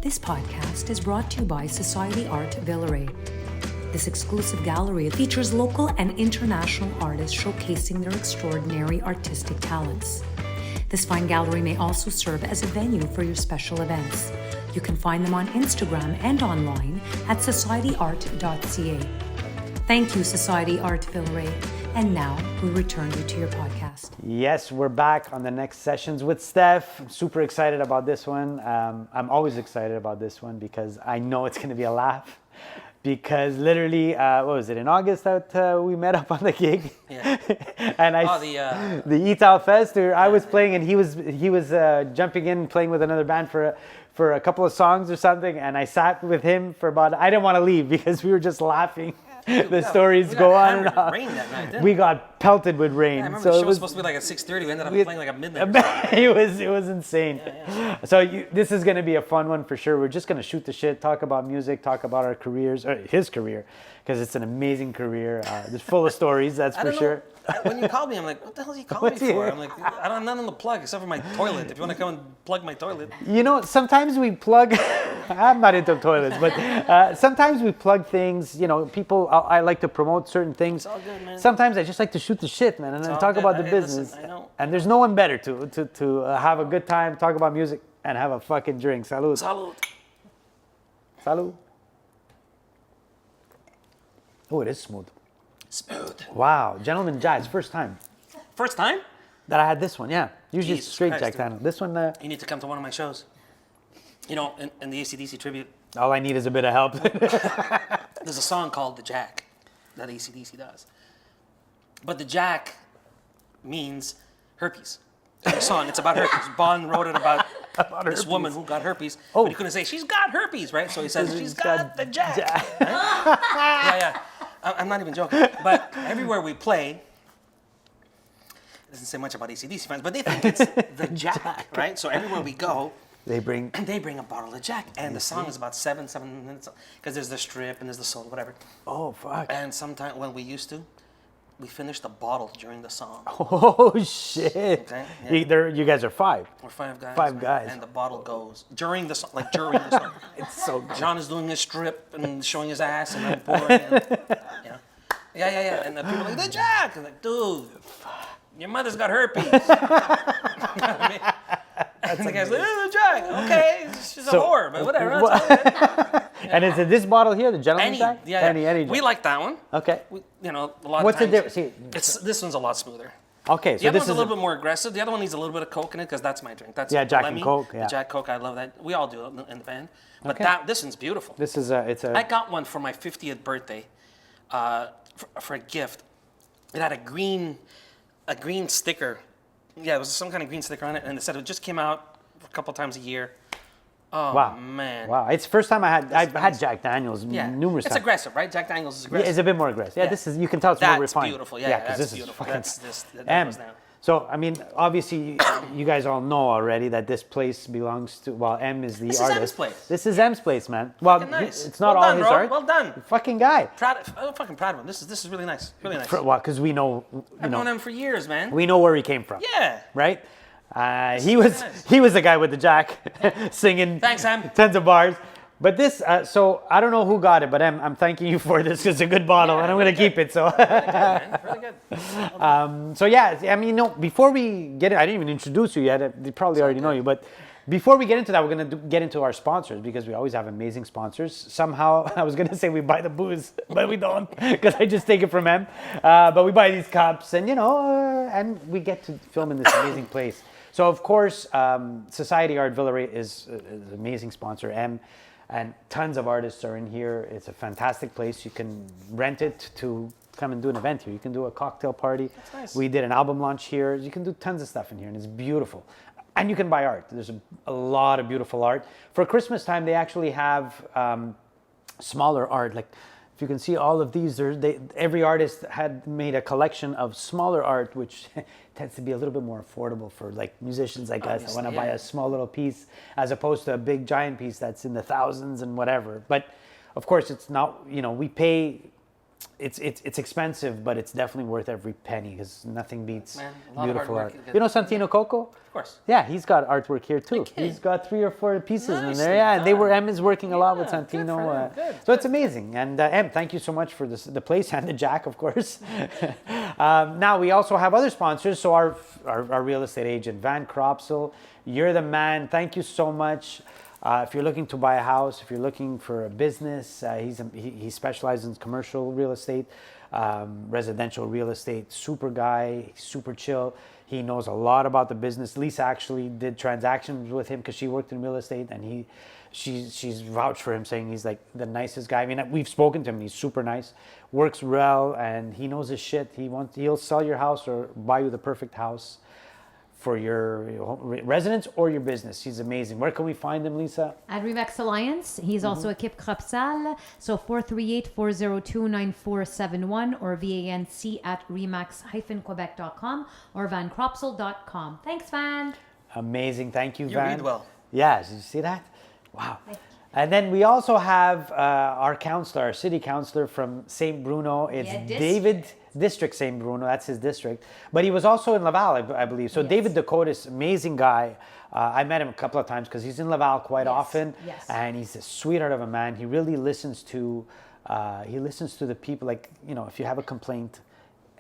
This podcast is brought to you by Society Art Villeray. This exclusive gallery features local and international artists showcasing their extraordinary artistic talents. This fine gallery may also serve as a venue for your special events. You can find them on Instagram and online at societyart.ca. Thank you, Society Art Villeray. And now we return you to your podcast. Yes, we're back on the next sessions with Stef. I'm super excited about this one. I'm always excited about this one because I know it's going to be a laugh. Because literally, what was it, in August that we met up on the gig? Yeah. And the Etal Fest, where I was playing and he was jumping in playing with another band for a couple of songs or something. And I sat with him for I didn't want to leave because we were just laughing. The stories go on and on. Rain that night, didn't we got pelted with rain. Yeah, I remember the show was supposed to be like at 6:30. We ended up playing like at midnight. It was insane. Yeah. So this is going to be a fun one for sure. We're just going to shoot the shit, talk about music, talk about our careers, or his career, because it's an amazing career. It's full of stories, that's for sure. When you called me, I'm like, what the hell is he calling me for? I'm like, I'm not on the plug except for my toilet. If you want to come and plug my toilet. You know, sometimes we plug, I'm not into toilets, but sometimes we plug things, you know, I like to promote certain things. It's all good, man. Sometimes I just like to shoot the shit, man, and then talk about the business. Listen, I know. And there's no one better to have a good time, talk about music, and have a fucking drink. Salud. Salud. Salud. Oh, it is smooth. Smooth. Wow, Gentleman Jazz, first time. First time? That I had this one, yeah. Usually Jesus it's straight Christ, Jack Daniel. This one, you need to come to one of my shows. You know, in the AC/DC tribute, all I need is a bit of help. there's a song called The Jack that AC/DC does. But the Jack means herpes. The song, it's about herpes. Bon wrote it about this woman who got herpes, but he couldn't say, she's got herpes, right? So he says, she's got the Jack. Right? Yeah. I'm not even joking. But everywhere we play, it doesn't say much about AC/DC fans, but they think it's the Jack, right? So everywhere we go, they bring a bottle of Jack. And the song is about 7 minutes, because there's the strip and there's the solo, whatever. Oh, fuck. And sometimes when we used to, we finished the bottle during the song. Oh, shit. Okay? Yeah. You guys are five. We're five guys. Five guys. And the bottle goes during the song, like during the song. It's so good. John is doing his strip and showing his ass and I'm pouring. You know? Yeah. And the people are like, the Jack! And like, dude, your mother's got herpes. You know what I mean? And the guy's like, the Jack. Okay, she's a whore, but whatever. And is it this bottle here, the Gentleman Jack? Yeah. Any we like that one. Okay. A lot What's of the times. difference? This one's a lot smoother. Okay, so the other this one's is a little bit more aggressive. The other one needs a little bit of Coke in it because that's my drink. That's Jack Lemmy, and Coke. Yeah. The Jack Coke, I love that. We all do it in the band. But this one's beautiful. This is I got one for my 50th birthday for a gift. It had a green sticker. Yeah, it was some kind of green sticker on it, and it said it just came out a couple times a year. Oh, wow. man. Wow, it's the first time I've had Jack Daniels numerous times. It's aggressive, right? Jack Daniels is aggressive. Yeah, it's a bit more aggressive. Yeah, this is, you can tell it's more refined. That's beautiful. Yeah, because this beautiful. is fucking... that goes down. So, I mean, obviously, you guys all know already that this place belongs to, M is the this artist. This is M's place. This is M's place, man. Well, nice. It's not well all done, his bro. art. Well done. Fucking guy. I'm fucking proud of him. This is really nice. Really nice. Because we know, I've known him for years, man. We know where he came from. Yeah. Right? He was the guy with the Jack singing Thanks, Em. tons of bars. But this, so I don't know who got it, but I'm thanking you for this because it's a good bottle and I'm going to keep it. So, really good. So yeah, I mean, before we get it, I didn't even introduce you yet. They probably already know you, but before we get into that, we're going to get into our sponsors because we always have amazing sponsors. Somehow, I was going to say we buy the booze, but we don't because I just take it from them. But we buy these cups and, and we get to film in this amazing place. So, of course, Society Art Villeray is an amazing sponsor, and tons of artists are in here. It's a fantastic place. You can rent it to come and do an event here. You can do a cocktail party. That's nice. We did an album launch here. You can do tons of stuff in here, and it's beautiful. And you can buy art. There's a lot of beautiful art. For Christmas time, they actually have smaller art. Like, if you can see all of these, every artist had made a collection of smaller art, which tends to be a little bit more affordable for like musicians like us. I want to buy a small little piece as opposed to a big giant piece that's in the thousands and whatever. But of course, it's not, we pay it's expensive, but it's definitely worth every penny because nothing beats Man, a lot of beautiful hard art. work. You know Santino Coco? Of course. Yeah, he's got artwork here too. kidding. He's got 3 or 4 pieces in Nicely there. Yeah, and they were done. M is working a lot with Yeah, good Santino. for them. Good, So it's amazing. And M, thank you so much for the place and the jack, of course. Now we also have other sponsors. So our real estate agent, Van Cropsel, you're the man. Thank you so much. If you're looking to buy a house, if you're looking for a business, he specializes in commercial real estate, residential real estate. Super guy, super chill. He knows a lot about the business. Lisa actually did transactions with him because she worked in real estate, and she's vouched for him, saying he's like the nicest guy. I mean, we've spoken to him. He's super nice, works well, and he knows his shit. He'll sell your house or buy you the perfect house for your residence or your business. He's amazing. Where can we find him, Lisa? At Remax Alliance. He's also a Kip Krapsal. So 438-402-9471 or VANC at remax-quebec.com or vancropsel.com. Thanks, Van. Amazing. Thank you, You Van. read well. Yeah, did you see that? Wow. And then we also have our counselor, our city counselor from St. Bruno. It's David District St. Bruno. That's his district. But he was also in Laval, I believe. So David Dakotas, amazing guy. I met him a couple of times because he's in Laval quite often. Yes. And he's a sweetheart of a man. He really listens to the people. Like, you know, if you have a complaint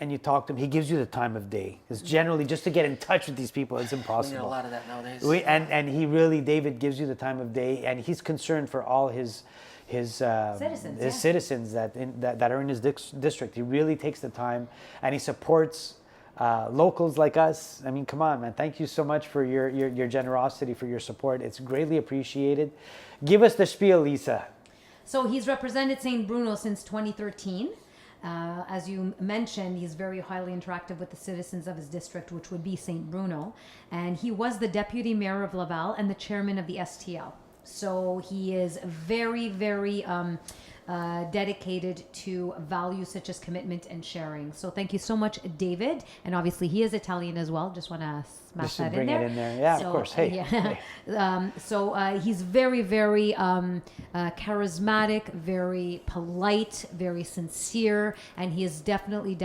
and you talk to him, he gives you the time of day. Because generally, just to get in touch with these people, it's impossible. We need a lot of that nowadays. And he really, David gives you the time of day, and he's concerned for all his citizens that are in his district. He really takes the time, and he supports locals like us. I mean, come on, man! Thank you so much for your generosity, for your support. It's greatly appreciated. Give us the spiel, Lisa. So he's represented St. Bruno since 2013. As you mentioned, he's very highly interactive with the citizens of his district, which would be St. Bruno. And he was the deputy mayor of Laval and the chairman of the STL. So he is very, very dedicated to values such as commitment and sharing. So thank you so much, David. And obviously he is Italian as well. Just want to smash that in there. Bring it in there. Yeah, so, of course. Hey. Yeah. So he's very, very charismatic, very polite, very sincere, and he is definitely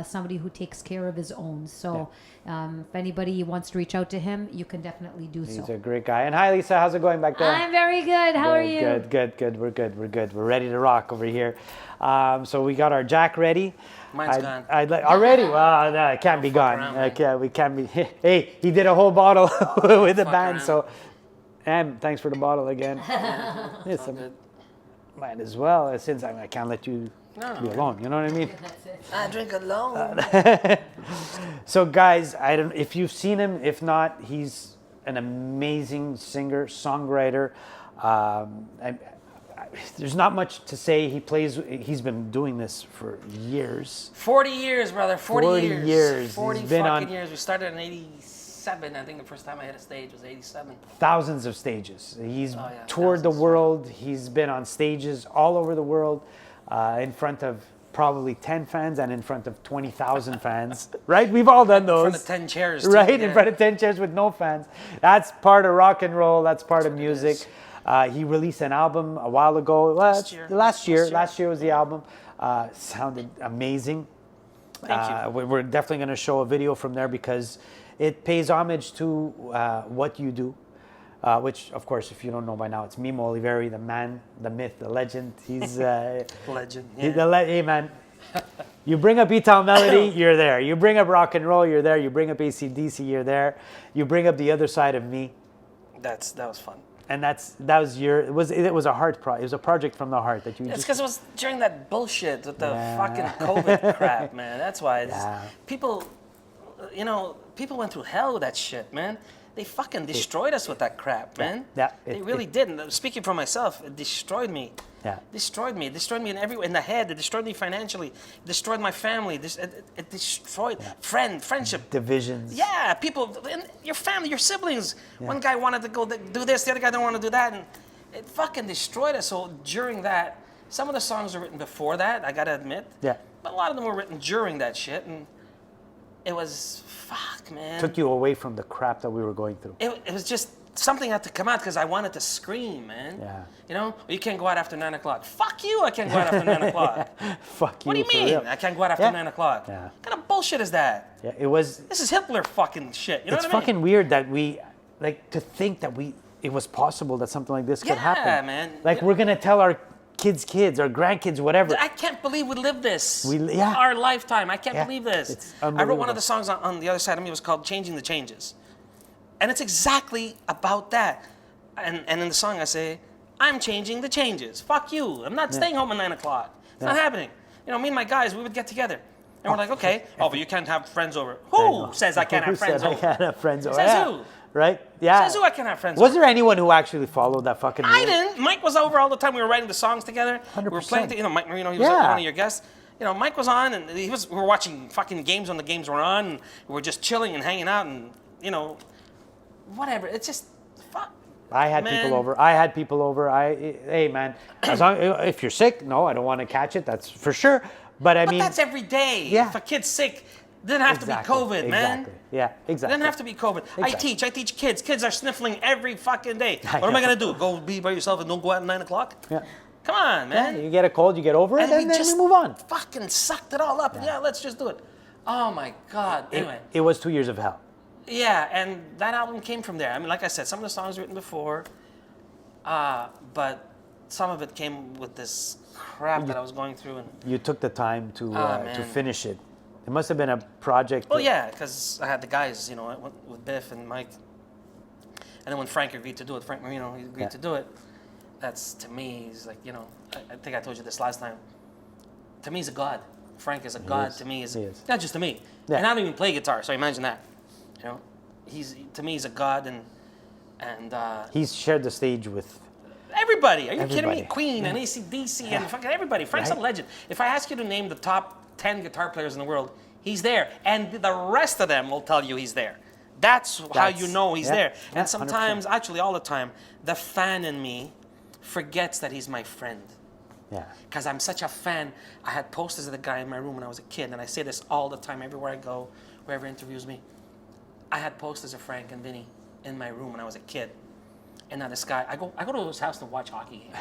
somebody who takes care of his own. So if anybody wants to reach out to him, you can definitely do so. He's a great guy. And hi, Lisa. How's it going back there? I'm very good. How are you? Good. We're good. We're ready to rock over here. So we got our jack ready. Mine's gone. Already? Well, no, it can't be gone. Around, We can't be. Hey, he did a whole bottle with the Fuck band. around. So, and thanks for the bottle again. It's all good. Might as well, since I can't let you be alone. You know what I mean? That's it. I drink alone. So, guys, I don't. If you've seen him, if not, he's an amazing singer, songwriter. There's not much to say. He's been doing this for years. 40 years, brother. 40 years. 40 He's been fucking on years. We started in 87. I think the first time I hit a stage was 87. thousands of stages. He's yeah, toured the thousands. world. He's been on stages all over the world, in front of probably 10 fans and in front of 20,000 fans. Right? We've all done those. In front of 10 chairs. too, Right? yeah. In front of 10 chairs with no fans. That's part of rock and roll. That's part of what it music. is. He released an album a while ago. Last year. Last year was the album. Sounded amazing. Thank you. We're definitely going to show a video from there because it pays homage to what you do. Which, of course, if you don't know by now, it's Mimmo Oliveri, the man, the myth, the legend. He's Legend. hey, man. You bring up E-Town Melody, you're there. You bring up rock and roll, you're there. You bring up AC/DC, you're there. You bring up the other side of me, That was fun. and it was a heart project. It was a project from the heart that you It's just. because it was during that bullshit with the Yeah. fucking COVID crap, man. That's why. Yeah. People went through hell with that shit, man. They fucking destroyed us with that crap, man. Yeah. They really did. And speaking for myself, it destroyed me. Yeah. Destroyed me. It destroyed me in the head. It destroyed me financially. It destroyed my family. It destroyed friendship. Divisions. Yeah, people, your family, your siblings. One guy wanted to go do this, the other guy didn't want to do that, and it fucking destroyed us. So during that, some of the songs were written before that, I gotta admit. Yeah. But a lot of them were written during that shit, and it was, fuck, man. Took you away from the crap that we were going through. It was just something had to come out because I wanted to scream, man. Yeah. You know, you can't go out after 9 o'clock. Fuck you! I can't go out after 9 o'clock. Fuck you. What do you for mean? real. I can't go out after Yeah. 9 o'clock. Yeah. What kind of bullshit is that? Yeah, it was. This is Hitler fucking shit. You know It's what I mean? fucking weird that we, like, to think that it was possible that something like this could happen. Yeah, man. Like, we're gonna tell our kids, our grandkids, whatever. I can't believe we lived this. Yeah. Our lifetime. I can't Yeah. believe this. It's I wrote one unbelievable. of the songs on the other side of me. It was called "Changing the Changes," and it's exactly about that. And in the song I say, "I'm changing the changes. Fuck you. I'm not staying home at 9 o'clock. It's not happening." You know, me and my guys, we would get together, and we're like, "Okay, but you can't have friends over." Who says I can't have friends Who over? said I can't have friends over? Says Yeah. who? Right? Yeah. Says who I can't have friends Was over? there anyone who actually followed that fucking rule? I didn't. Mike was over all the time. We were writing the songs together. We were 100%. playing. Mike Marino. He was Yeah. one of your guests. Mike was on, and we were watching fucking games when the games were on. And we were just chilling and hanging out, and whatever. It's just fuck. I had Man. people over. Hey, man, as long, if you're sick, no, I don't want to catch it. That's for sure. But I But mean, that's every day. Yeah. If a kid's sick, it doesn't have exactly, to be COVID, man. Exactly. Yeah, It exactly. doesn't have to be COVID. Exactly. I teach kids. Kids are sniffling every fucking day. I What am I know. gonna do? Go be by yourself and don't go out at 9 o'clock? Yeah. Come on, Yeah, man. you get a cold, you get over it, and then we move on. Fucking sucked it all up. Yeah, let's just do it. Oh my God. Anyway. It was 2 years of hell. Yeah, and that album came from there. I mean, like I said, some of the songs written before, but some of it came with this crap that I was going through. And You took the time to man. finish it. It must have been a project. well, yeah, because I had the guys, with Biff and Mike, and then when Frank agreed to do it, Frank Marino, he agreed to do it. That's to me, he's like, I think I told you this last time. To me, he's a god. Frank is a god. is. To me, He is. not just to me. Yeah. And I don't even play guitar, so imagine that. To me, he's a god, and He's shared the stage with. everybody. Are you kidding me? Everybody. Queen and AC/DC and fucking everybody. Frank's a Right. legend. If I ask you to name the top 10 guitar players in the world, he's there, and the rest of them will tell you he's there. That's how you know he's there. Yeah, And sometimes, actually all the time, the fan in me forgets that he's my friend. Yeah. Because I'm such a fan. I had posters of the guy in my room when I was a kid, and I say this all the time, everywhere I go, whoever interviews me. I had posters of Frank and Vinny in my room when I was a kid. And now this guy, I go to his house to watch hockey games.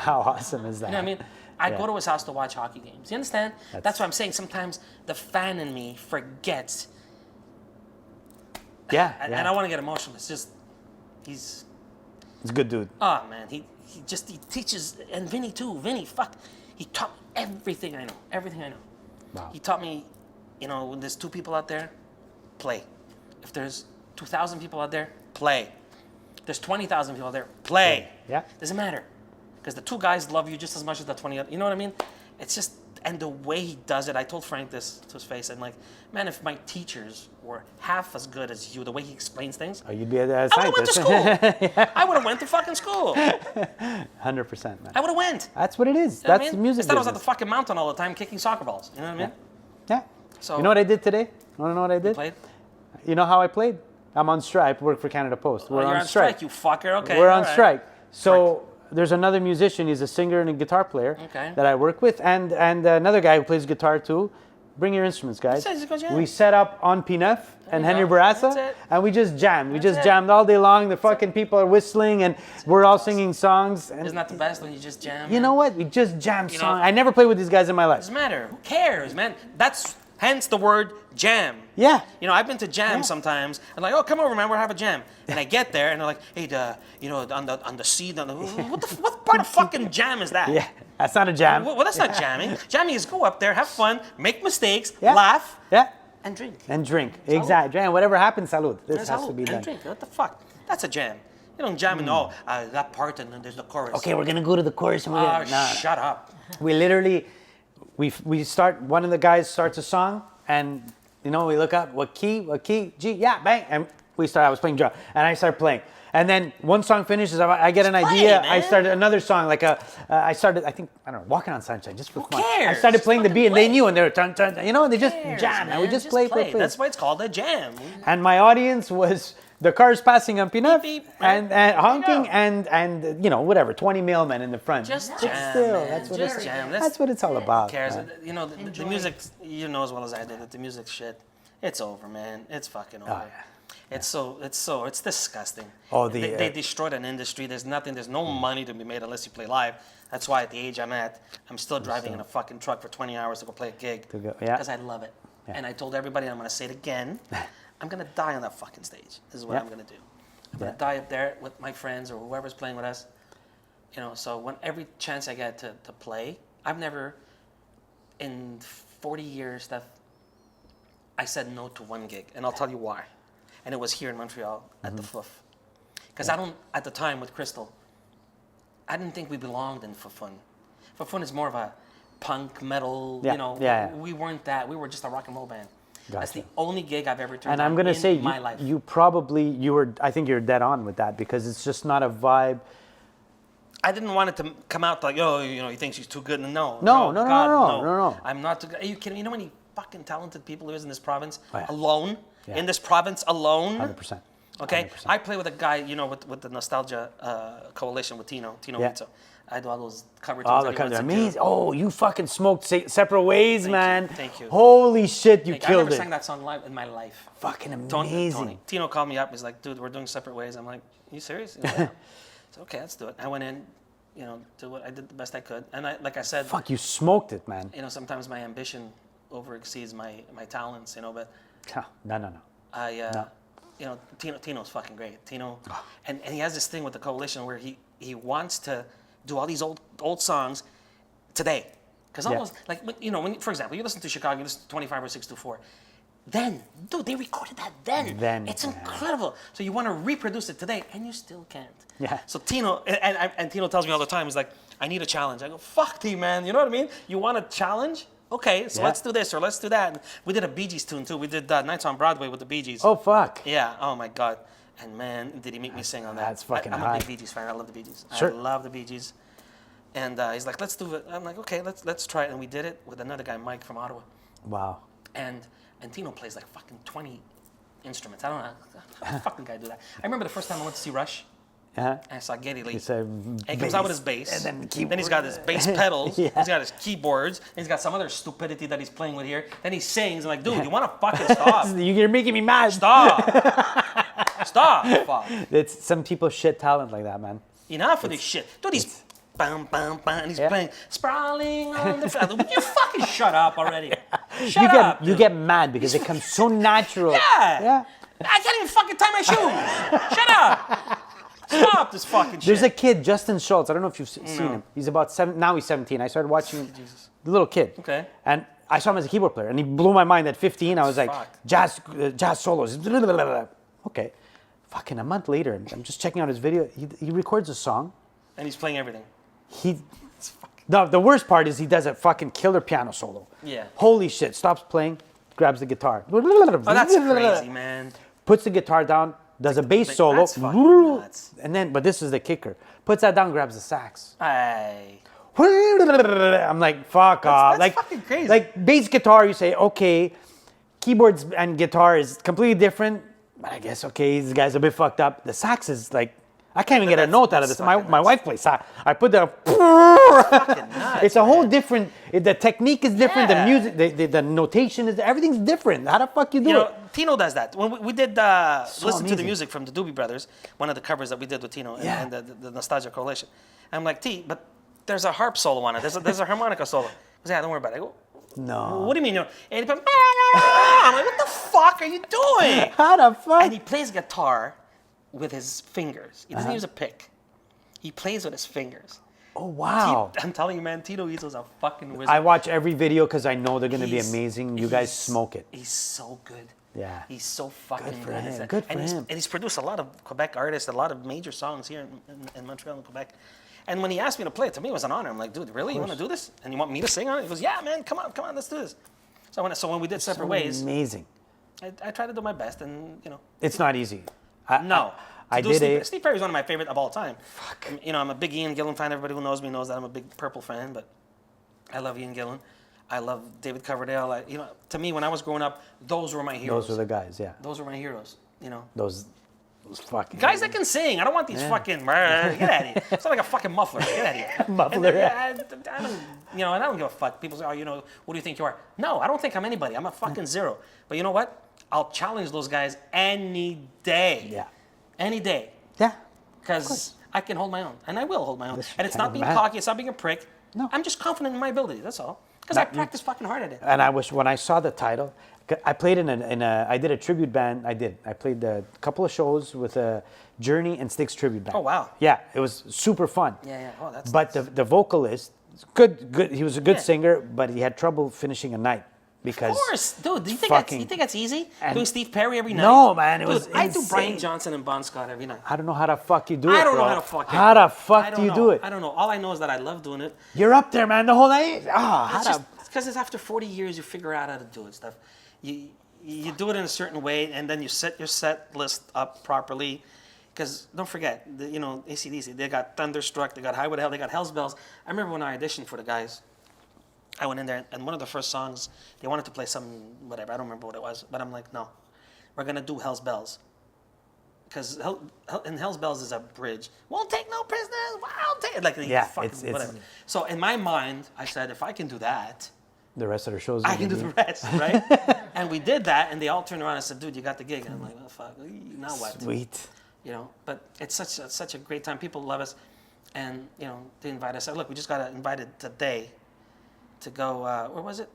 How awesome is that? You know what I mean? I Yeah. go to his house to watch hockey games. You understand? That's what I'm saying. Sometimes the fan in me forgets. Yeah. And I want to get emotional. It's just, he's, It's a good dude. oh man, he teaches, and Vinny too. Vinny, fuck. He taught me everything I know. Everything I know. Wow. He taught me, when there's 2 people out there, play. If there's 2,000 people out there, play. If there's 20,000 people out there, play. Yeah. Doesn't matter. Because the 2 guys love you just as much as the 20 other. You know what I mean? It's just, and the way he does it, I told Frank this to his face. I'm like, man, if my teachers were half as good as you, the way he explains things, Oh, you'd be a I would have went to scientist. school. I would have went to fucking school. 100%, man. I would have went. That's what it is. You know what That's I the mean? music Instead I was at the business. fucking mountain all the time kicking soccer balls. You know what I mean? Yeah. So You know what I did today? Want to know what I did? played? You know how I played? I'm on strike. I work for Canada Post. We're Oh, you're on strike. you fucker. Okay. We're all on right. strike. So there's another musician. He's a singer and a guitar player Okay. that I work with, and another guy who plays guitar too. Bring your instruments, guys. Let's go jam. We set up on P9 and you Henry go. Barassa, That's it. and we just jammed. We just it. jammed all day long. The fucking people are whistling, and we're all singing songs. And Isn't that the best when you just jam? you know what? We just jammed You know- songs. I never played with these guys in my life. Doesn't matter. Who cares, man? That's hence the word jam. Yeah. I've been to jam Yeah. sometimes. I'm like, oh, come over, man. We'll have a jam. And I get there, and they're like, hey, on the seat, what part of fucking jam is that? Yeah, that's not a jam. Well, that's not jamming. Jamming is go up there, have fun, make mistakes, Yeah. laugh, Yeah. and drink. And drink. Exactly. And whatever happens, salud. This And has salud, to be and done. drink. What the fuck? That's a jam. You don't jam and that part, and then there's the chorus. Okay, we're gonna go to the chorus and we're Oh, gonna. Nah. shut up. We literally, we start. One of the guys starts a song, and we look up what key, G, yeah, bang, and we start. I was playing drum, and I start playing, and then one song finishes. I get an Just play, idea. I man. started another song, I started. I think I don't know, Walking on Sunshine, just for Who fun. I cares? started Just playing the fucking beat, and they play. knew, and they were and they just Cares, jam, and we man. just play. That's why it's called a jam. And my audience was the cars passing on P9 Beep, beep, and There you honking go. and whatever, 20 mailmen in the front. Just But jam, still, man. that's what Just it's, jam. that's what it's all about. Who cares? man. The music, you know as well as I do that the music shit, it's over, man. It's fucking over. Oh, yeah. It's disgusting. Oh, they destroyed an industry. There's no money to be made unless you play live. That's why at the age I'm at, I'm still driving in a fucking truck for 20 hours to go play a gig. Because I love it. Yeah. And I told everybody, I'm going to say it again, I'm going to die on that fucking stage. This is what I'm going to do. I'm going to die up there with my friends or whoever's playing with us. You know, so when every chance I get to play, I've never, in 40 years, that I said no to one gig. And I'll tell you why. And it was here in Montreal at the Fluff. Because at the time with Crystal, I didn't think we belonged in For Fun. For Fun is more of a punk, metal, we weren't that. We were just a rock and roll band. Gotcha. That's the only gig I've ever turned down in my life. I think you're dead on with that because it's just not a vibe. I didn't want it to come out like, he thinks he's too good. No. I'm not too good. Are you kidding me? You know how many fucking talented people there is in this province alone? Yeah. In this province alone? 100%. Okay? 100%. I play with a guy, with the Nostalgia Coalition with Tino Rizzo. I do all those cover tunes. Oh, the cover, amazing. Oh, you fucking smoked Separate Ways, man. Thank you. Holy shit, you killed it. I never sang that song live in my life. Fucking amazing. Tony. Tino called me up. He's like, dude, we're doing Separate Ways. I'm like, you serious? He's like, yeah. So, okay, let's do it. I went in, I did the best I could. And like I said. Fuck, you smoked it, man. Sometimes my ambition overexceeds my talents, but. No. Tino's fucking great. Tino, and he has this thing with the coalition where he wants to do all these old songs today, because almost like when for example you listen to Chicago, you listen to 25 or 624, then dude they recorded that then it's incredible. So you want to reproduce it today and you still can't. Yeah. So Tino and Tino tells me all the time, he's like, I need a challenge. I go, fuck T, man. You know what I mean? You want a challenge? Okay, so let's do this or let's do that. And we did a Bee Gees tune too. We did Nights on Broadway with the Bee Gees. Oh, fuck. Yeah, oh my God. And man, did he make me sing on that. That's fucking I'm high. a big Bee Gees fan. I love the Bee Gees. Sure. I love the Bee Gees. And he's like, let's do it. I'm like, okay, let's try it. And we did it with another guy, Mike from Ottawa. Wow. And Tino plays like fucking 20 instruments. I don't know how the fucking guy do that. I remember the first time I went to see Rush. Uh-huh. And I saw Geddy Lee. And he comes out with his bass. And then he's got his bass pedals. Yeah. He's got his keyboards. And he's got some other stupidity that he's playing with here. Then he sings. I'm like, dude, you want to fucking stop? You're making me mad. Stop. Stop. Fuck. It's some people shit talent like that, man. Enough of this shit. Dude, he's bam, bam, bam. And he's playing Sprawling on the Feather. Would you fucking shut up already? Shut up. You get mad because it comes so natural. Yeah. I can't even fucking tie my shoes. Shut up. Stop this fucking shit. There's a kid, Justin Schultz. I don't know if you've seen him. He's about 7. Now he's 17. I started watching the little kid. Okay. And I saw him as a keyboard player, and he blew my mind at 15. I was like, Fuck. jazz solos. Okay. Fucking a month later, I'm just checking out his video. He records a song. And he's playing everything. The worst part is he does a fucking killer piano solo. Yeah. Holy shit. Stops playing, grabs the guitar. Oh, that's crazy, man. Puts the guitar down. Does a bass solo, That's fucking nuts. and then, but this is the kicker. Puts that down, grabs the sax. Aye. I'm like, fuck off. That's Like, fucking crazy. Like bass guitar, you say, okay. Keyboards and guitar is completely different. But I guess, okay, this guy's a bit fucked up. The sax is like, I can't even get a note out of this. My wife plays sax. I put the. Nuts, it's a whole different. The technique is different. Yeah. The music, the notation is. Everything's different. How the fuck you do it? Tino does that. When we did listen to the amazing. music from the Doobie Brothers, one of the covers that we did with Tino and the Nostalgia Coalition. I'm like, T, but there's a harp solo on it. There's a harmonica solo. He goes, yeah, don't worry about it. I go, No. what do you mean? And he put, I'm like, what the fuck are you doing? How the fuck? And he plays guitar with his fingers. He doesn't use a pick. He plays with his fingers. Oh, wow. I'm telling you, man, Tino Rizzo's a fucking wizard. I watch every video because I know they're going to be amazing. You guys smoke it. He's so good. Yeah. He's so fucking Good for good. him. Good for him. And he's produced a lot of Quebec artists, a lot of major songs here in Montreal and Quebec. And when he asked me to play it, to me it was an honor. I'm like, dude, really? You want to do this? And you want me to sing on it? He goes, yeah, man, come on, let's do this. So when we did Separate Ways, Amazing. I tried to do my best, and It's not easy. I did did Steve Perry's one of my favorite of all time. Fuck. I'm a big Ian Gillan fan. Everybody who knows me knows that I'm a big Purple fan, but I love Ian Gillan. I love David Coverdale. To me, when I was growing up, those were my heroes. Those were the guys, yeah. Those were my heroes. Those fucking Guys that can sing. I don't want these fucking. Get out of here. It's not like a fucking muffler. Get out of here. Muffler. And, I don't. And I don't give a fuck. People say, what do you think you are? No, I don't think I'm anybody. I'm a fucking zero. But you know what? I'll challenge those guys any day. Yeah. Any day. Yeah. Because I can hold my own, and I will hold my own. This And it's kind not of being man. cocky, it's not being a prick. No. I'm just confident in my ability, that's all. Because I Not you. practice fucking hard at it. And I was when I saw the title, I played I did a tribute band. I played a couple of shows with a Journey and Styx tribute band. Oh, wow. Yeah, it was super fun. Yeah. Oh, that's But nice. the vocalist, good. He was a good Yeah. singer, but he had trouble finishing a night because. Of course, dude. Do you think fucking- that's easy? and- Doing Steve Perry every night? No, man, it Dude, was I do Brian insane. Johnson and Bon Scott every night. I don't know how the fuck you do it. I don't know bro. how to fuck it. How the I fuck don't do you know. do it? I don't know. All I know is that I love doing it. You're up there, man, the whole night. How It's the just because it's after 40 years you figure out how to do it. Stuff. You do it in a certain way, and then you set your set list up properly. Because don't forget, AC/DC, they got Thunderstruck, they got Highway to Hell, they got Hell's Bells. I remember when I auditioned for the guys, I went in there, and one of the first songs, they wanted to play some, whatever, I don't remember what it was, but I'm like, no, we're going to do Hell's Bells. Because in Hell's Bells is a bridge. Won't take no prisoners, won't take, like, Yeah, fucking it's- whatever. So in my mind, I said, if I can do that, the rest of the shows. I can do the rest, right? And we did that, and they all turned around and said, dude, you got the gig. And I'm like, oh, fuck, now what? Sweet. But it's such a great time. People love us, and they invite us. Look, we just got invited today to go. Where was it?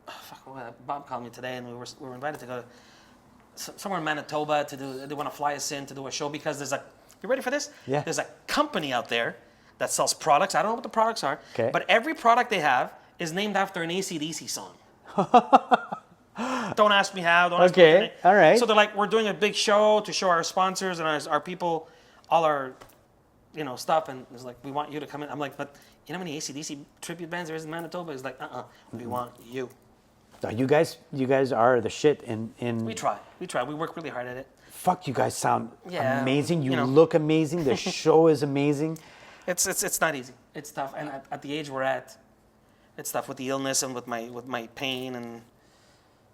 Oh, fuck, Bob called me today, and we were invited to go somewhere in Manitoba to do. They want to fly us in to do a show because there's a. You ready for this? Yeah. There's a company out there that sells products. I don't know what the products are, Okay. but every product they have is named after an AC/DC song. Don't ask me how. Don't ask me Okay, what the name- all right. So they're like, we're doing a big show to show our sponsors and our people all our, stuff, and it's like, we want you to come in. I'm like, but you know how many AC/DC tribute bands there is in Manitoba? It's like, we want you. No, you guys are the shit in. We try. We work really hard at it. Fuck, you guys sound Yeah, amazing. You look amazing. The show is amazing. It's not easy. It's tough, and at the age we're at, it's tough with the illness and with my pain, and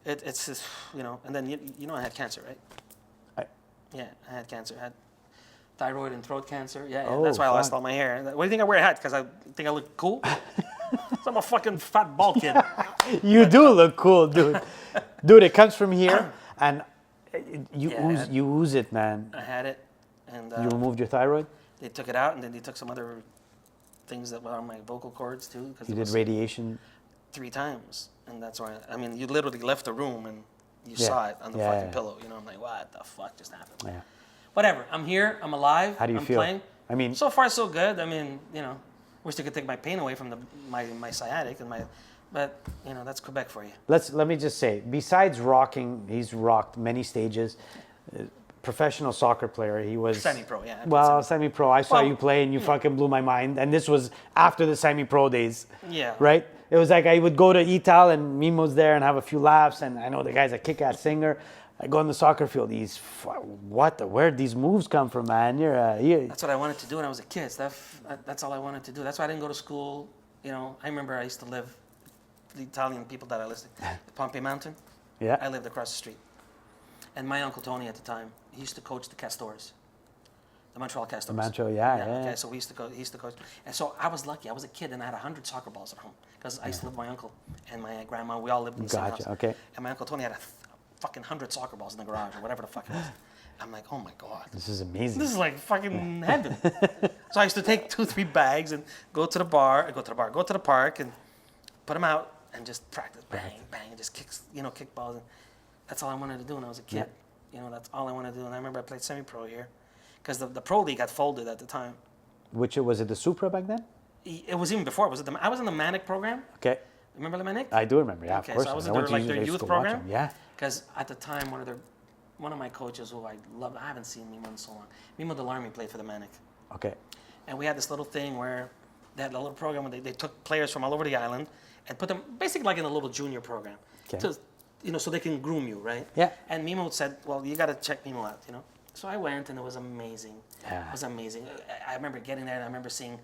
it's just, and then I had cancer, right? Yeah, I had cancer. I had thyroid and throat cancer. Yeah, Oh, that's why I lost fuck. all my hair. What do you think I wear a hat? Because I think I look cool? So I'm a fucking fat bald kid. You do look cool, dude. Dude, it comes from here, and you Yeah. ooze it, man. I had it, and You removed your thyroid. they took it out, and then they took some other things that were on my vocal cords too. Cause You it did was radiation. 3 times, and that's why. I mean, you literally left the room and you Yeah. saw it on the Yeah, fucking yeah. pillow. I'm like, what the fuck just happened? Yeah. Whatever. I'm here. I'm alive. How do you I'm feel? Playing. I mean- so far so good. I mean, wish they could take my pain away from my sciatic and but that's Quebec for you. Let me just say, besides rocking, he's rocked many stages. Professional soccer player, he was Semi-pro, yeah. I played Well, semi-pro. I saw Well, you play, and you fucking blew my mind. And this was after the semi-pro days. Yeah. Right. It was like I would go to Ital, and Mimo's there, and have a few laughs. And I know the guy's a kick-ass singer. I go on the soccer field. Where'd these moves come from, man? That's what I wanted to do when I was a kid. That's all I wanted to do. That's why I didn't go to school. I remember I used to live, the Italian people that I listed, the Pompey Mountain. Yeah. I lived across the street. And my Uncle Tony at the time, he used to coach the Castors, the Montreal Castors. Montreal, yeah. Okay, so he used to coach. And so I was lucky. I was a kid, and I had 100 soccer balls at home because I used to live with my uncle and my grandma. We all lived in the same Gotcha, house. okay. And my Uncle Tony had fucking 100 soccer balls in the garage or whatever the fuck it was. I'm like, oh my God. This is amazing. This is like fucking heaven. So I used to take 2-3 bags and go to the park and put them out and just practice, bang, bang, and just kick balls. And that's all I wanted to do when I was a kid. That's all I wanted to do. And I remember I played semi-pro here because the pro league got folded at the time. Was it the Supra back then? It was even before. I was in the Manic program. Okay. Remember the Manic? I do remember, yeah, Okay, of course. so I was in went to their youth school program. watching, yeah. Because at the time, one of my coaches who I love, I haven't seen Mimmo in so long. Mimmo Oliveri played for the Manic. Okay. And we had this little thing where they had a little program where they took players from all over the island and put them basically like in a little junior program. Okay. So they can groom you, right? Yeah. And Mimmo said, well, you got to check Mimmo out, So I went, and it was amazing. Yeah. It was amazing. I remember getting there, and I remember seeing,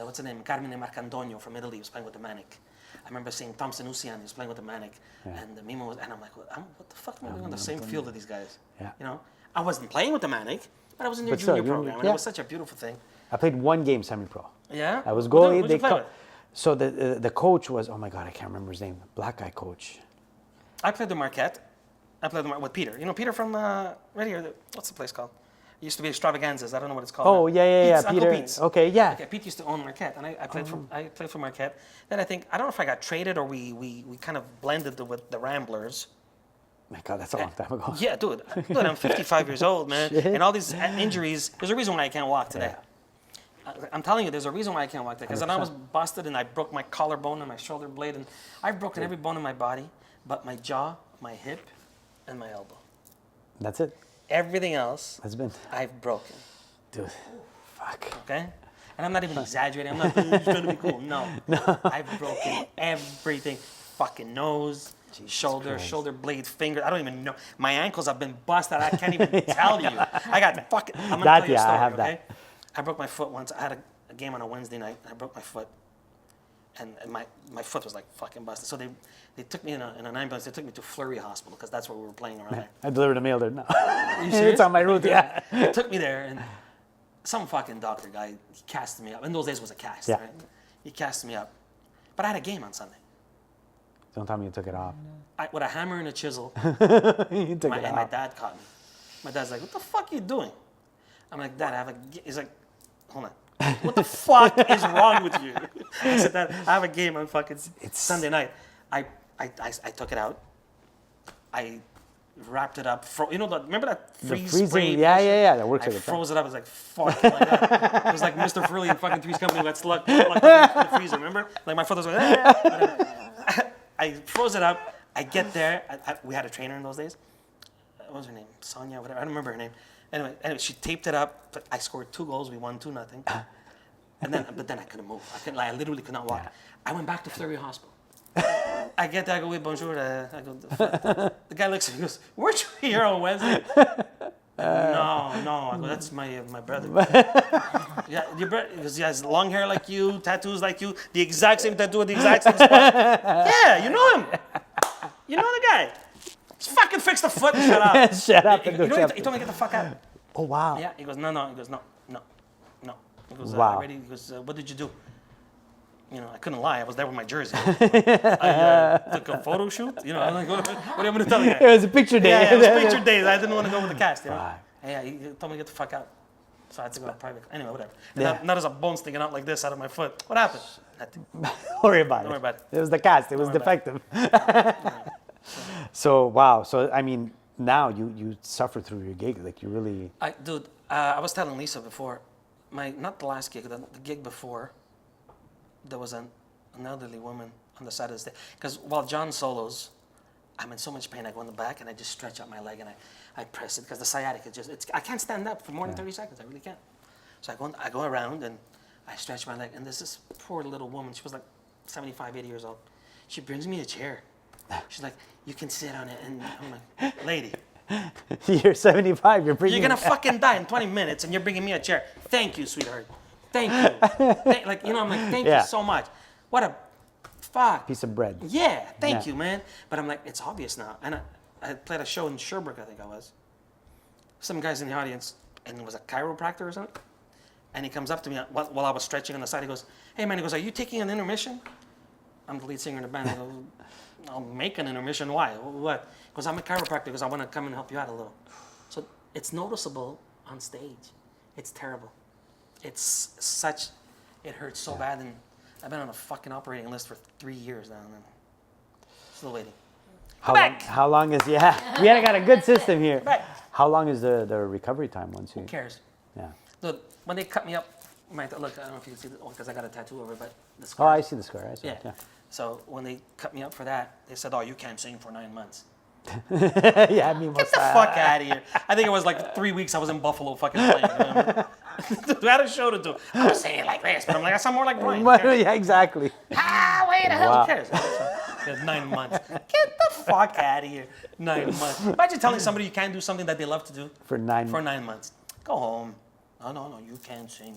what's her name? Carmine Marcandonio from Italy was playing with the Manic. I remember seeing Thompson Usian, he was playing with the Manic. And Mimmo was, and I'm like, what the fuck am I doing on the same field with these guys? Yeah. I wasn't playing with the Manic, but I was in their But still, junior you- program, and yeah. it was such a beautiful thing. I played one game semi-pro. Yeah? I was Who'd goalie. you play with? So the coach was, oh my God, I can't remember his name. The black guy coach. I played the Marquette. I played with Peter. You know Peter from right here. What's the place called? It used to be Extravaganzas. I don't know what it's called. Oh, now. yeah, Pete's, Uncle Peter. Pete's. Okay, yeah. Okay, Pete used to own Marquette, and I played for Marquette. Then I don't know if I got traded or we kind of blended with the Ramblers. My God, that's a long time ago. Yeah, dude, I'm 55 years old, man, Shit. and all these injuries. There's a reason why I can't walk today. Yeah. I'm telling you, there's a reason why I can't walk today. Because then I was busted and I broke my collarbone and my shoulder blade, and I've broken every bone in my body, but my jaw, my hip, and my elbow. That's it. Everything else, That's been. I've broken. Dude, fuck. Okay? And I'm not even exaggerating. I'm not just trying to be cool. No. I've broken everything. Fucking nose, shoulder blade, finger. I don't even know. My ankles have been busted. I can't even tell you. I got fucking. I'm gonna tell you a story. I have okay? that. I broke my foot once. I had a game on a Wednesday night. And I broke my foot, and my foot was like fucking busted. So they took me in an ambulance. They took me to Fleury Hospital because that's where we were playing around there. I delivered a mail there now. You serious? It's on my route, yeah. They took me there, and some fucking doctor guy, he casted me up. In those days, it was a cast, Yeah. right? He casted me up. But I had a game on Sunday. Don't tell me you took it off. With a hammer and a chisel, You took it and my off. dad caught me. My dad's like, what the fuck are you doing? I'm like, Dad, I have a He's like, hold on. What the fuck is wrong with you? I said, Dad, I have a game on fucking Sunday night. I took it out. I wrapped it up. Remember that freeze freezing, spray? yeah. That works I like a froze it up. It was like, fuck. Like that. It was like Mr. Furley in fucking Three's Company who got stuck in the freezer, remember? Like my foot was like, I froze it up. I get there. We had a trainer in those days. What was her name? Sonia, whatever. I don't remember her name. Anyway, she taped it up. But I scored 2 goals. We won 2-0. But then I couldn't move. I literally could not walk. Yeah. I went back to Fleury Hospital. I get there. I go, oui, bonjour. I go, the guy looks at me and goes, weren't you here on Wednesday? No. I go, that's my brother. Yeah, your brother. He goes, he has long hair like you, tattoos like you, the exact same tattoo at the exact same spot. Yeah, you know him. You know the guy. Just fucking fix the foot and shut up. Shut up and You go know, shut he told me to get the fuck out. Oh, wow. Yeah, he goes, no. He goes, no. He goes, Wow. ready? He goes, what did you do? I couldn't lie. I was there with my jersey. I took a photo shoot. I'm like, what am I going to tell you? It was a picture day. Yeah, it was picture days. I didn't want to go with the cast. Right. Yeah, he told me to get the fuck out. So I had to go to private. Anyway, whatever. Yeah. And not as a bone sticking out like this out of my foot. What happened? Nothing. Don't worry about it. Don't worry about it. It was the cast. It was worry about defective. So, wow. So, I mean, now you suffer through your gig. Like, you really... Dude, I was telling Lisa before, not the last gig, the gig before, there was an elderly woman on the side of the stage. Because while John solos, I'm in so much pain. I go in the back and I just stretch out my leg and I press it because the sciatica I can't stand up for more than 30 seconds. I really can't. So I go around and I stretch my leg. And there's this poor little woman. She was like 75, 80 years old. She brings me a chair. She's like, you can sit on it. And I'm like, lady. You're 75. You're bringing... You're going to fucking die in 20 minutes and you're bringing me a chair. Thank you, sweetheart. Thank you. I'm like, thank you so much. What a fuck. Piece of bread. Yeah, thank you, man. But I'm like, it's obvious now. And I played a show in Sherbrooke, I think I was. Some guys in the audience, and it was a chiropractor or something. And he comes up to me while I was stretching on the side. He goes, hey, man, he goes, are you taking an intermission? I'm the lead singer in the band. I go, I'll make an intermission. Why? What? He goes, I'm a chiropractor because I want to come and help you out a little. So it's noticeable on stage. It's terrible. It hurts so bad. And I've been on a fucking operating list for 3 years now. And I'm still waiting. How long is... Yeah. We got a good system here. Back. How long is the recovery time once you... Who cares? Yeah. Look, when they cut me up, look, I don't know if you can see it because I got a tattoo over it, but the Oh, scar. I see the scar. I see Yeah. it. Yeah. So when they cut me up for that, they said, oh, you can't sing for 9 months. Yeah, me Get the fuck out of here. I think it was like 3 weeks I was in Buffalo fucking playing. I had a show to do. I was saying it like this, but I'm like, I sound more like Brian. Who cares? Yeah, exactly. Wait the hell, who cares? So, 9 months. Get the fuck out of here. 9 months. Imagine telling somebody you can't do something that they love to do For 9 months. Go home. No, you can't sing.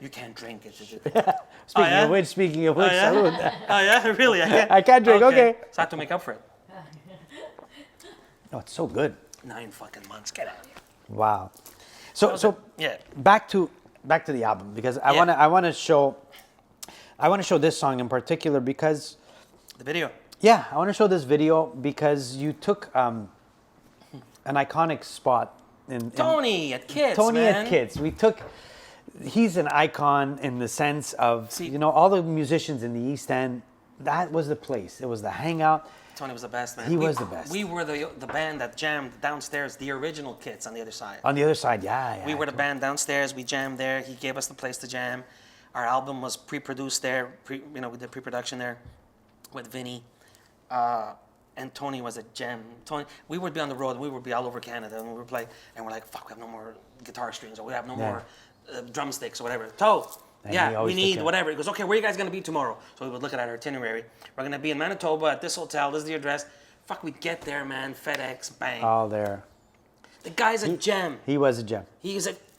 You can't drink. Speaking of which, yeah? salud. Oh, yeah? Really? I can't drink, okay. So I have to make up for it. No, it's so good. 9 fucking months. Get out of here. Wow. So Yeah. back to the album because I want to show this song in particular because The video. Yeah, I want to show this video because you took an iconic spot in Tony at Kids, Tony man. at Kids. He's an icon in the sense of, See- you know, all the musicians in the East End, that was the place. It was the hangout. Tony was the best, man. He was the best. We were the band that jammed downstairs, the original Kids on the other side. On the other side, yeah. We were the band downstairs. We jammed there. He gave us the place to jam. Our album was pre-produced there. We did pre-production there with Vinny. And Tony was a gem. Tony, we would be on the road. We would be all over Canada, and we would play. And we're like, "Fuck, we have no more guitar strings, or we have no more drumsticks, or whatever." And he Yeah, we always took need care. whatever. He goes, "Okay, where are you guys gonna be tomorrow?" So we would look at our itinerary. We're gonna be in Manitoba at this hotel. This is the address. Fuck, we get there, man. FedEx, bang. All there. The guy's a gem. He was a gem.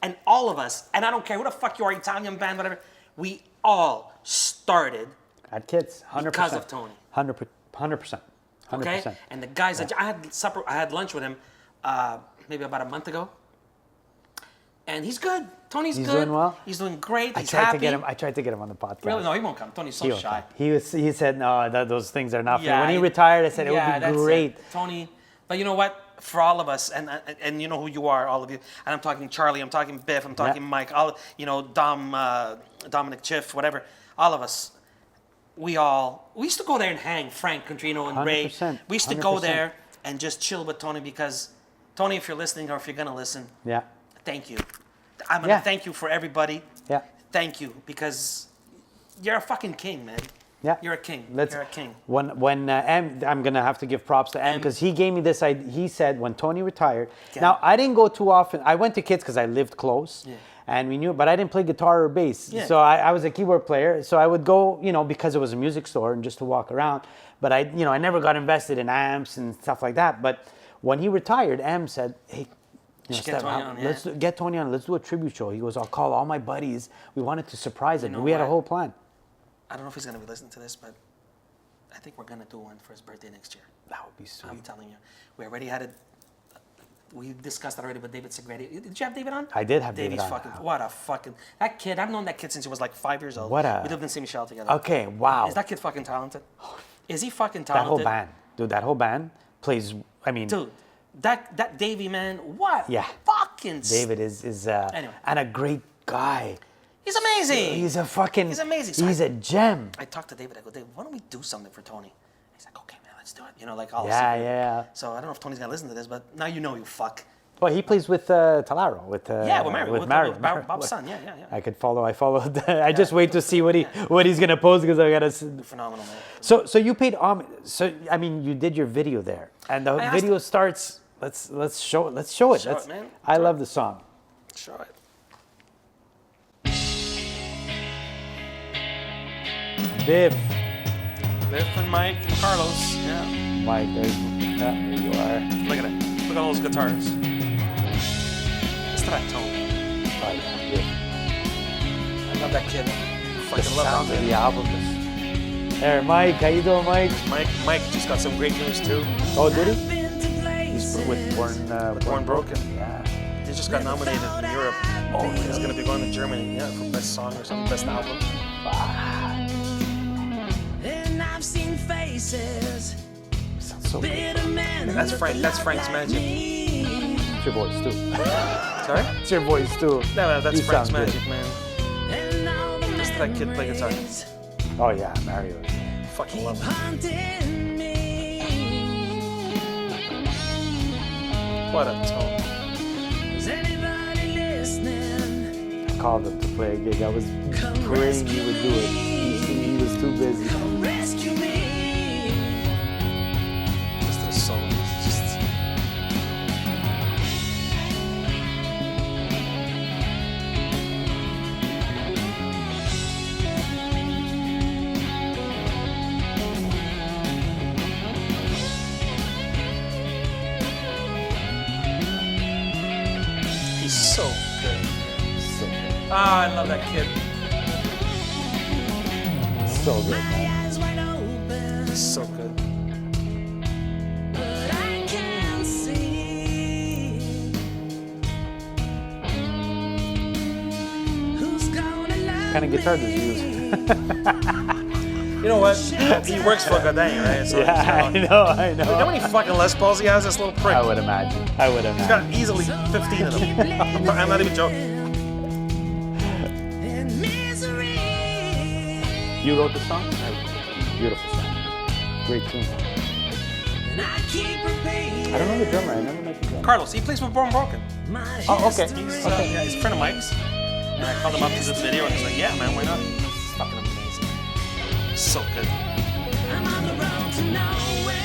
And all of us, and I don't care who the fuck you are, Italian band, whatever, we all started, At Kids, 100%. Because of Tony. 100%. 100%. okay? And the guys, I had lunch with him maybe about a month ago, and he's good. Tony's He's good. doing well? He's doing great. I He's tried happy. to get him on the podcast. Really? No, he won't come. Tony's so He won't shy. come. He said no, those things are not for you. Yeah, When he I- retired, I said it would be that's great. Tony. But you know what? For all of us, and you know who you are, all of you. And I'm talking Charlie. I'm talking Biff. I'm talking Mike. All Dominic Chiff, whatever. All of us. We used to go there and hang. Frank Contrino and Ray. 100%, We used to go 100%. there and just chill with Tony because, Tony, if you're listening or if you're gonna listen, Yeah. thank you. I'm gonna Yeah. thank you for everybody. Yeah. Thank you because you're a fucking king, man. Yeah. You're a king. Let's, You're a king. When M, I'm gonna have to give props to M because he gave me this idea. He said when Tony retired. Yeah. Now I didn't go too often. I went to Kids because I lived close, Yeah. and we knew. But I didn't play guitar or bass, Yeah. so I was a keyboard player. So I would go, because it was a music store and just to walk around. But I never got invested in amps and stuff like that. But when he retired, M said, "Hey." should get Stef, Tony on, let's get Tony on. Let's do a tribute show. He goes, "I'll call all my buddies. We wanted to surprise him. know We had a what? whole plan." I don't know if he's gonna be listening to this, but I think we're gonna do one for his birthday next year. That would be sweet. I'm telling you, we already had it. We discussed it already with David Segretti. Did you have David on? I did have Davey's David on. fucking that kid. I've known that kid since he was like 5 years old. What a- We lived in Saint Michel together. Okay, wow. Is that kid fucking talented? Is he fucking That talented? whole band, dude. That whole band plays. I mean, Dude, that Davey man, what? Yeah. Fucking. David is Anyway. and a great guy. He's amazing. He's a fucking. He's amazing. So He's a gem. I talked to David. I go, David, why don't we do something for Tony? He's like, okay, man, let's do it. Like all Yeah, secret. yeah. So I don't know if Tony's gonna listen to this, but now you know, you fuck. Well, he plays with Talaro. With Yeah, we're married. With With Mario. Bob's son. Yeah. I could follow. I followed. I just wait to see what he's gonna post because I gotta. Phenomenal, man. So you paid homage. So I mean, you did your video there, and the asked- video starts. Let's show it. Show it, Let's- man. I Show love it. the song. Show it. Biff, Biff and Mike and Carlos. Yeah. Mike, there you are. Look at it. Look at all those guitars. Listen to that tone. Mike, Biff. I love that kid. The Fucking love sound that of kid. the album. There, Mike. How you doing, Mike? Mike just got some great news too. Oh, did he? He's with Born Broken. Yeah. He just got nominated in Europe. Oh, he's gonna be going to Germany, yeah, for best song or something, best album. And I've seen faces, Sounds so good. bitter men. That's Frank. That's Frank's magic. It's your voice too. Sorry? It's your voice too. No, that's You Frank's sound good. magic, man. And all the Listen to that kid play guitar. memories Oh yeah, Mario. Fucking love him. haunting me. What a tone. Is anybody listening? I called him to play a gig. I was praying he would do it. He was too busy. Come rescue me. Listen to the song. It's just. He's so good. So good. Ah, I love that kid. So good, man. Eyes wide open, He's so good. but I can't see. Who's gonna love What kind of guitar does he use? You know what? He works for Godin, right? So Yeah, I know, I You know how know. many fucking Les Pauls he has, this little prick? I would imagine. I would He's imagine. got easily 15 of them. I'm not even joking. and misery. You wrote the song? Beautiful song. Great tune. And I keep repeating I don't know the drummer. I never met the drummer. Carlos, he plays with Born Broken. my Oh, okay. history. Yeah, he's a friend of Mike's. And I called him up to this video, and he's like, yeah, man, why not? It's fucking amazing. So good. I'm on the road to nowhere,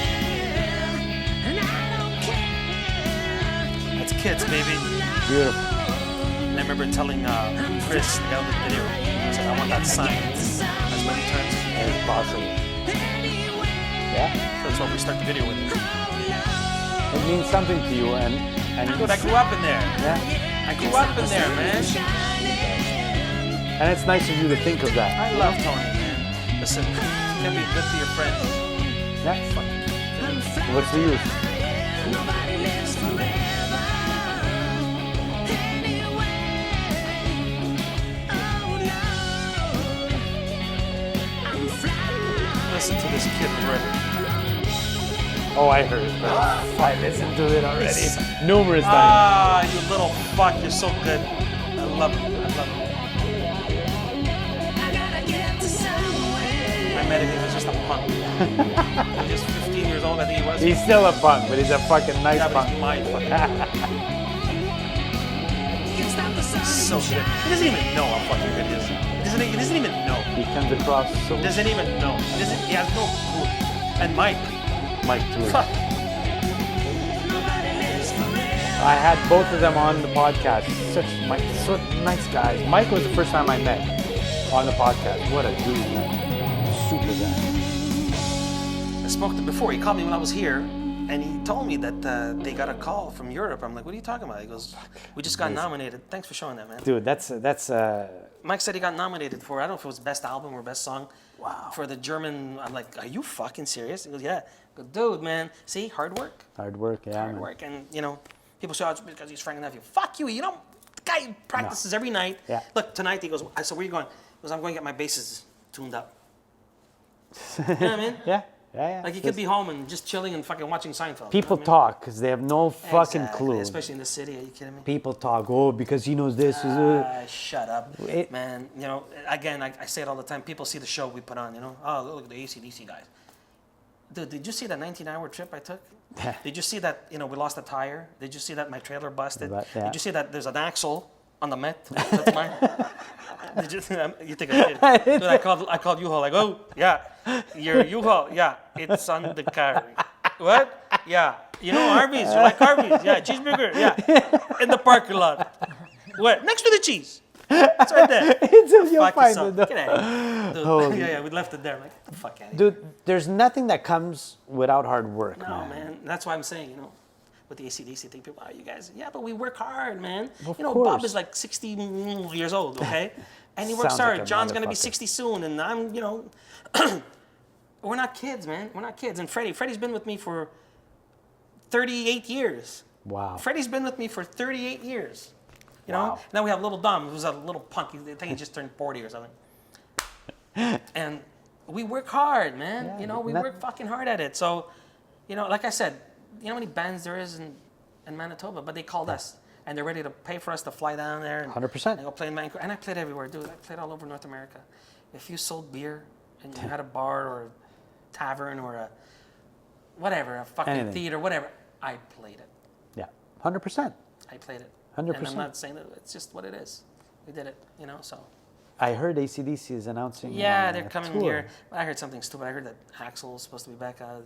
and I don't care. That's kids, baby. Beautiful. And I remember telling Chris, the guy on the video, I said, I want that sign as many times as possible. Yeah. That's what we start the video with. It means something to you, and Dude, I grew up in there. yeah. I grew up in there, man. And it's nice of you to think of that. I love Tony, man. Listen, you can be good to your friends. Yeah. What's the use? Nobody lives forever. Anyway, oh no, I'm flying. Listen to this kid rip. Oh, I heard it. I listened to it already numerous times. Ah, you little fuck, you're so good. I love it. I love it. I gotta get to somewhere. I met him, he was just a punk. He was just 15 years old, I think he was. He's still a punk, but he's a fucking nice Yeah, but punk. he's my fucking Can't stop the sun. so good. He doesn't even know how fucking good he is. He doesn't even know. He comes across so He doesn't even know. He has no clue. And Mike, Mike too. fuck. I had both of them on the podcast. Such nice guys. Mike was the first time I met on the podcast. What a dude, man. Super guy. I spoke to him before. He called me when I was here, and he told me that they got a call from Europe. I'm like, what are you talking about? He goes, we just got nominated. Thanks for showing that, man. Dude, that's Mike said he got nominated for, I don't know if it was best album or best song. Wow. For the German. I'm like, are you fucking serious? He goes, yeah. I go, dude, man. See, hard work. hard work, yeah. Hard man. work. And, you know, people say, oh, it's because he's Frank nephew. Fuck you. You know, the guy practices every night. Yeah. Look, tonight he goes, I said, where are you going? He goes, I'm going to get my basses tuned up. You know what I mean? Yeah, yeah. Like, he could be home and just chilling and fucking watching Seinfeld. you know People what I mean? talk because they have no fucking Exactly, clue. Especially in the city. Are you kidding me? People talk, oh, because he knows this. Shut up, It- man. You know, again, I say it all the time. People see the show we put on, you know. Oh, look at the AC/DC guys. Dude, did you see that 19-hour trip I took? Yeah. Did you see that, you know, we lost a tire? Did you see that my trailer busted? Yeah. Did you see that there's an axle on the Met? That's mine. Did you think I did? I didn't. Dude, I called U-Haul, like, oh, yeah, your U-Haul, yeah, it's on the car. What? Yeah. You know Arby's, you like Arby's? Yeah, cheeseburger, yeah. In the parking lot. Where? Next to the cheese. It's right there. You'll Fuck find yourself. it, though. Get out of here. Dude, yeah, we left it there. Like, get the fuck out of here. Dude, there's nothing that comes without hard work, No, man. That's why I'm saying, you know, with the AC/DC thing, people, you guys, yeah, but we work hard, man. Of you know, Bob course. is like 60 years old, okay? And he works Sounds like hard. a John's going to be motherfucker. 60 soon, and I'm, you know, we're not kids, man. We're not kids. And Freddie's been with me for 38 years. Wow. Freddie's been with me for 38 years. You know? Wow. Now we have little Dom, who's a little punk. I think he just turned 40 or something. And we work hard, man. Yeah, you know, we not- work fucking hard at it. So, you know, like I said, you know how many bands there is in Manitoba? But they called us. And they're ready to pay for us to fly down there. And 100%. And go play in Vancouver. And I played everywhere, dude. I played all over North America. If you sold beer and you had a bar or a tavern or a whatever, a fucking Anything. theater, whatever, I played it. Yeah, 100%. I played it. 100%. And I'm not saying that it's just what it is. We did it, you know, so. I heard AC/DC is announcing. Yeah, a they're coming tour. here. I heard something stupid. I heard that Axl is supposed to be back out.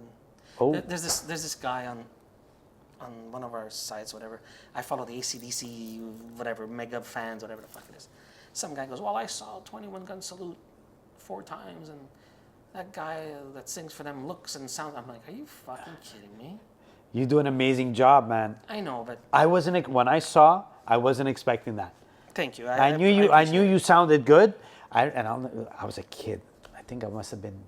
Oh. There's this guy on one of our sites, whatever. I follow the AC/DC, whatever, mega fans, whatever the fuck it is. Some guy goes, well, I saw 21 Gun Salute 4 times, and that guy that sings for them looks and sounds. I'm like, are you fucking kidding me? You do an amazing job, man. I know, but I wasn't I wasn't expecting that. thank you. I knew you sounded good. I was a kid. I think I must have been,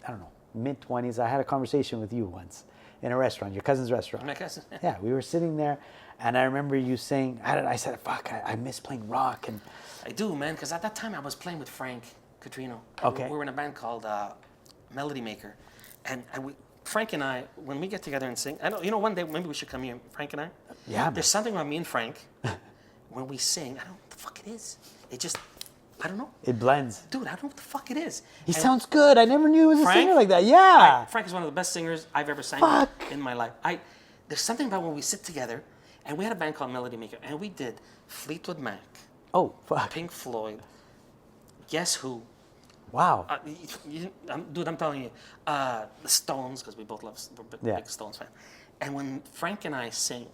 I don't know, mid-20s. I had a conversation with you once in a restaurant, your cousin's restaurant. My cousin. Yeah, we were sitting there, and I remember you saying, I said, fuck, I miss playing rock. And I do, man, because at that time I was playing with Frank Catrino. Okay. We were in a band called melody maker, and Frank and I, when we get together and sing, I know, one day maybe we should come here, Frank and I. Yeah, man. There's something about me and Frank when we sing. I don't know what the fuck it is. It just, I don't know. It blends. Dude, I don't know what the fuck it is. He sounds good. I never knew he was a Frank? singer like that. Yeah. Frank is one of the best singers I've ever sang Fuck. in my life. There's something about when we sit together, and we had a band called Melody Maker, and we did Fleetwood Mac, Oh, fuck. Pink Floyd, Guess Who. Wow. Dude, I'm telling you, the Stones, because we both love, we're Yeah. big Stones fan. And when Frank and I sing,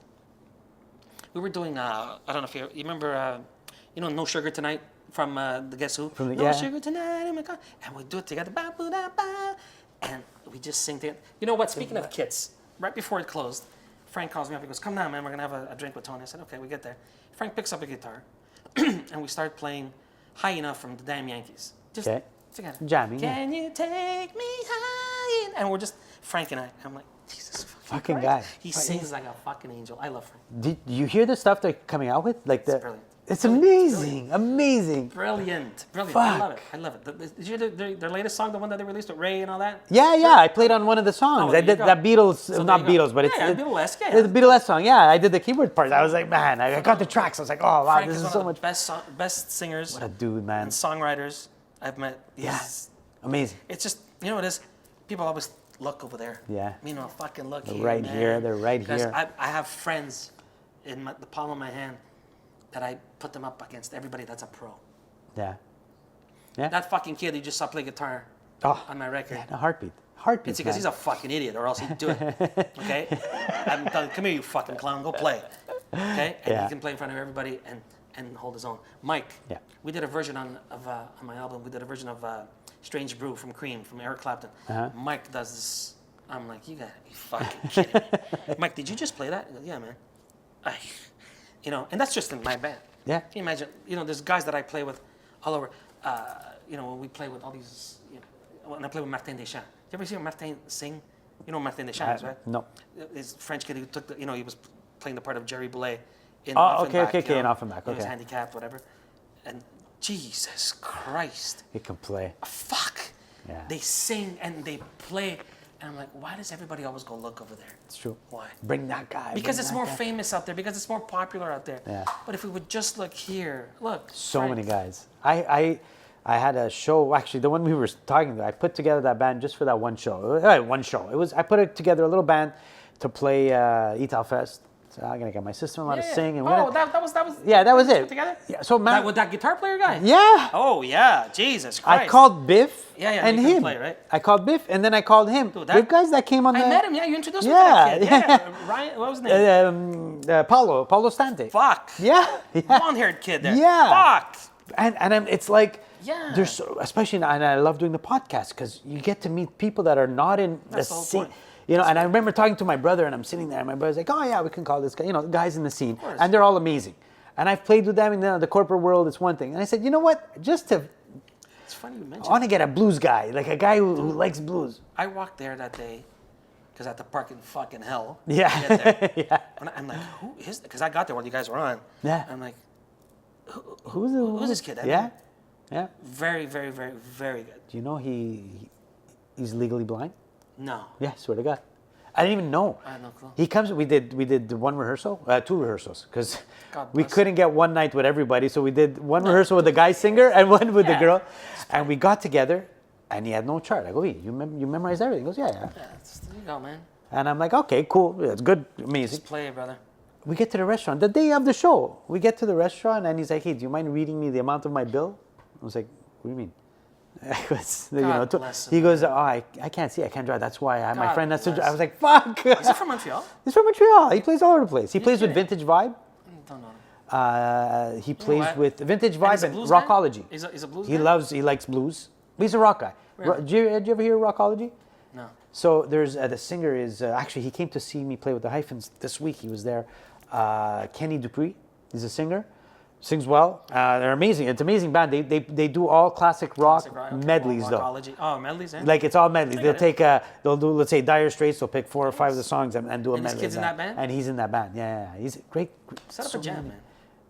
we were doing, I don't know if you remember, No Sugar Tonight from the Guess Who? From the- No yeah. Sugar Tonight, oh my God. And we do it together, ba, ba, da, ba, and we just sing together. You know what, speaking of Kits, right before it closed, Frank calls me up, he goes, come down, man, we're going to have a drink with Tony. I said, okay, we get there. Frank picks up a guitar, and we start playing High Enough from the Damn Yankees. Just Okay. together. Jamming, yeah. Can you take me high? And we're just, Frank and I, I'm like, Jesus Fucking Christ. guy. He sings like a fucking angel. I love Frank. Did you hear the stuff they're coming out with? Like the. brilliant. It's amazing. Amazing. Brilliant. I love Fuck. it. I love it. Did you hear their latest song, the one that they released with Ray and all that? Yeah. I played on one of the songs. Oh, I there you did go. that Beatles, So not there you go. Beatles, but it's Yeah, Beatlesque, yeah. It's the Beatles song. Yeah, I did the keyboard part. I was like, man, I got the tracks. I was like, oh wow, Frank this is is one so of much. the best singers What a dude, man. and songwriters I've met. Yeah. Amazing. It's just, you know what it is? People always look over there. Yeah. Fucking look They're here, right man. here, they're right Because here. I have friends in the palm of my hand that I put them up against everybody that's a pro. Yeah. That fucking kid who just saw play guitar Oh. on my record. Yeah, a heartbeat. Heartbeat. It's because he's a fucking idiot, or else he'd do it. Okay? I'm telling you, come here, you fucking clown, go play. Okay? And Yeah. he can play in front of everybody and hold his own. Mike, Yeah. we did a version on my album, we did a version of Strange Brew from Cream, from Eric Clapton. Mike does this. I'm like, you gotta be fucking kidding me. Mike, did you just play that? He goes, yeah, man. And that's just in my band. Yeah. Can you imagine? There's guys that I play with all over. When we play with all these, when I play with Martin Deschamps. You ever see Martin sing? You know who Martin Deschamps, is, right? No. This French kid who took he was playing the part of Jerry Boulez in Oh, Offenbach, okay, in Offenbach, He was okay. handicapped, whatever. And Jesus Christ, He can play. fuck. Yeah. They sing and they play. And I'm like, why does everybody always go look over there? It's true. Why? Bring that guy. Because bring it's that more guy. famous out there, because it's more popular out there. Yeah. But if we would just look here, look. So Frank. many guys. I had a show, actually, the one we were talking about. I put together that band just for that one show. One show. I put it together, a little band to play Ital Fest. So I'm gonna get my sister-in-law to sing, and that was. Yeah, that was put it. Together. Yeah, so man, With that guitar player guy. yeah. Oh yeah, Jesus Christ. I called Biff Yeah, and he couldn't him. play, right? I called Biff, and then I called him. Dude, We have guys that came on I the. met him. Yeah, you introduced me Yeah, to that kid. yeah. Ryan. What was his name? Paulo Stante. Fuck. Yeah, yeah. Blonde-haired kid there. Yeah. Fuck. And it's like, Yeah. there's especially, and I love doing the podcast because you get to meet people that are not in That's the the whole scene. point. And I remember talking to my brother, and I'm sitting there, and my brother's like, "Oh yeah, we can call this guy." Guys in the scene, course. and they're all amazing. And I've played with them in the corporate world. It's one thing, and I said, you know what? It's funny you I mentioned. want to get a blues guy, like a guy who likes blues. I walked there that day because I had to park in fucking hell. Yeah. To get there. Yeah. And I'm like, who is? Because I got there while you guys were on. Yeah. I'm like, Who's this kid? Yeah, yeah. Very, very, very, very good. Do you know he's legally blind? No. Yeah, swear to God. I didn't even know. I had no clue. He comes. We did one rehearsal, 2 rehearsals, because God we bless. couldn't get one night with everybody. So we did one rehearsal with the guy singer and one with the Yeah. girl, and we got together, and he had no chart. I go, "Hey, you memorized everything?" He goes, "Yeah." Yeah, there you go, man. And I'm like, "Okay, cool. It's good, amazing." Just play it, brother. We get to the restaurant the day of the show. We get to the restaurant, and he's like, "Hey, do you mind reading me the amount of my bill?" I was like, "What do you mean?" I was, God bless him, he goes, "Oh, I can't see. I can't drive. That's why I have my God friend that's." bless I was like, "Fuck." Is he from Montreal? He's from Montreal. He plays all over the place. He plays with kidding. Vintage Vibe. Don't know. He plays what? with Vintage And Vibe he's a and blues guy? Rockology. He's a blues He guy? he likes blues. He's a rock guy. Really? Did you ever hear Rockology? No. So there's the singer is actually he came to see me play with the Hyphens this week. He was there. Kenny Dupree. He's a singer. Sings well. They're amazing. It's an amazing band. They do all classic rock medleys though. Rockology. Oh, medleys, eh? Like it's all medleys. I They'll get it. take they'll do, let's say, Dire Straits. They'll pick 4 or 5 of the songs and do a And this medley. kid's of in that band? And he's in that band. Yeah. He's great. Set up so a jam, many- man.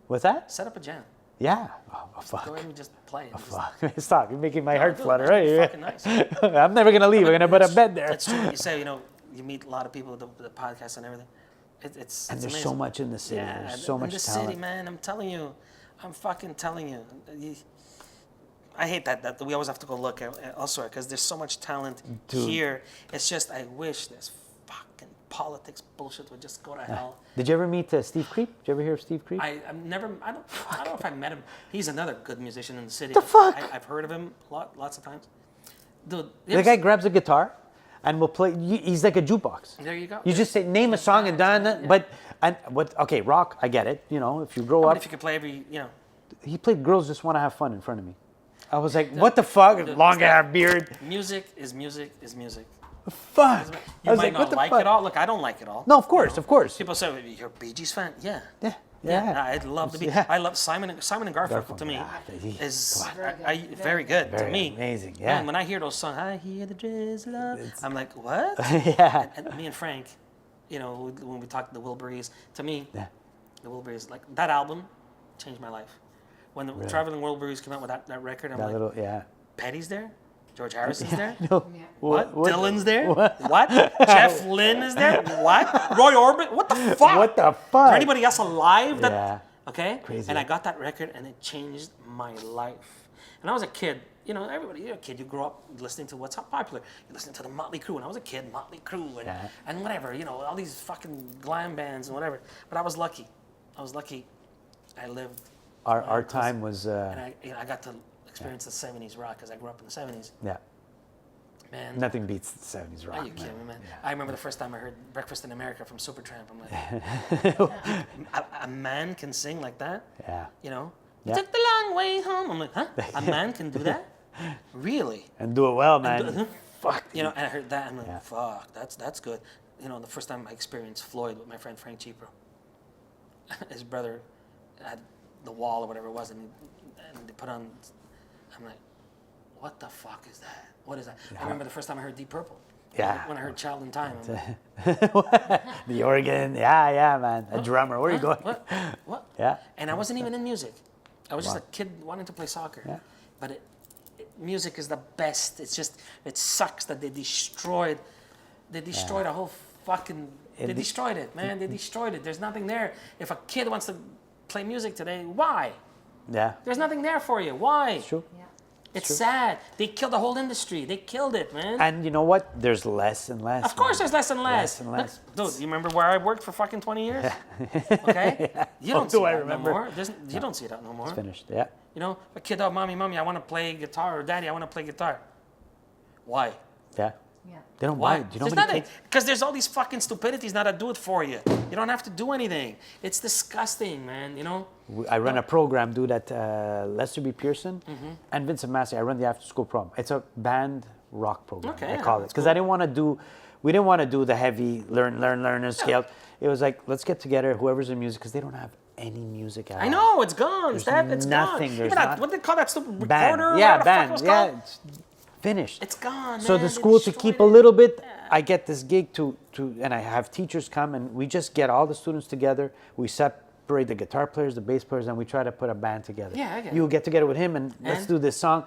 What's that? Set up a jam. Yeah. Oh, fuck. Go ahead and just play it. Just- Fuck. Stop. You're making my heart dude, flutter. it's Right? fucking nice. I'm never gonna leave. I'm gonna put a bed there. It's true. You say, you meet a lot of people with the podcast and everything. It's And there's amazing. so much in the city. Yeah, There's so in much the talent. city, man. I'm telling you. I'm fucking telling you. I hate that we always have to go look elsewhere because there's so much talent Dude. here. It's just I wish this fucking politics bullshit would just go to hell. Did you ever meet Steve Creep? Did you ever hear of Steve Creep? I don't know if I met him. He's another good musician in the city. The fuck? I've heard of him lots of times. Dude, The guy grabs a guitar and will play. He's like a jukebox. There you go. You just say name a song and done. But okay, rock. I get it. If you grow But up, if you could play he played "Girls Just Want to Have Fun" in front of me. I was like, what the fuck? Dude, Long it's hair, beard. music is music is music. Fuck. You I was might like, not what the like fuck? it all. Look, I don't like it all. No, of course, of course. People say you're a Bee Gees fan. Yeah. Yeah. I'd love to be. Yeah. I love Simon and Garfunkel. To me, is very good to Very me. amazing, yeah. Man, when I hear those songs, I hear the drizzle. I'm like, what? Yeah. And me and Frank, when we talked the Wilburys, to me, Yeah. the Wilburys, like that album, changed my life. When the Traveling Wilburys came out with that record, I'm That like, little, yeah. Petty's there, George Harrison's there. No. Yeah. What? Dylan's there? What? Jeff Lynne is there? What? Roy Orbison? What the fuck? What the Is fuck? there anybody else alive? Yeah. Okay? Crazy. And I got that record and it changed my life. And I was a kid. Everybody, you're a kid, you grow up listening to what's popular. You listen to the Motley Crue. When I was a kid, Motley Crue and whatever, all these fucking glam bands and whatever. But I was lucky. I lived. Our time was. And I got to experience the 70s rock because I grew up in the 70s. Yeah. Man. Nothing beats the 70s rock. Are you kidding me, man? Yeah. I remember the first time I heard Breakfast in America from Supertramp. I'm like, a man can sing like that? Yeah. You Yeah. took the long way home. I'm like, huh? A man can do that? Really? And do it well, man. Fuck. And I heard that. I'm like, Yeah. fuck, that's good. The first time I experienced Floyd with my friend Frank Cheapro. His brother had the Wall or whatever it was, and they put on. I'm like, what the fuck is that? What is that? I remember the first time I heard Deep Purple. Yeah. When I heard Child in Time. I'm like, The organ. Yeah, man. A drummer. Where are you going? What? Yeah. And I wasn't even in music. I was just a kid wanting to play soccer. Yeah. But music is the best. It sucks that they destroyed a whole fucking. They destroyed it, man. They destroyed it. There's nothing there. If a kid wants to play music today, why? Yeah. There's nothing there for you. Why? True. Yeah. It's sad. They killed the whole industry. They killed it, man. And you know what? There's less and less. Of course, man. there's less and less. Less and less. Look, dude, you remember where I worked for fucking 20 years? Okay? You don't do see I that remember? no more. You don't see that no more. Finished. Yeah. A kid, oh, mommy, I want to play guitar, or daddy, I want to play guitar. Why? Yeah. Yeah. They don't Why? buy it. Do you know There's how many nothing. kids? Because there's all these fucking stupidities now that do it for you. You don't have to do anything. It's disgusting, man, I run a program, dude, at Lester B. Pearson Mm-hmm. and Vincent Massey. I run the after school program. It's a band rock program, Okay, I yeah, call it. that's Because cool. we didn't want to do the heavy learn and scale. It was like, let's get together, whoever's in music, because they don't have any music at all. I know, it's gone, Steph. It's nothing, gone. there's Even that, not- what do they call that stupid Band. recorder? Yeah, whatever the fuck it band. was Yeah, called? it's finished. It's gone, So man. the They school to destroyed keep a it. little bit, I get this gig to and I have teachers come and we just get all the students together. We separate the guitar players, the bass players, and we try to put a band together. Yeah, I get it. You get together with him and let's And? do this song.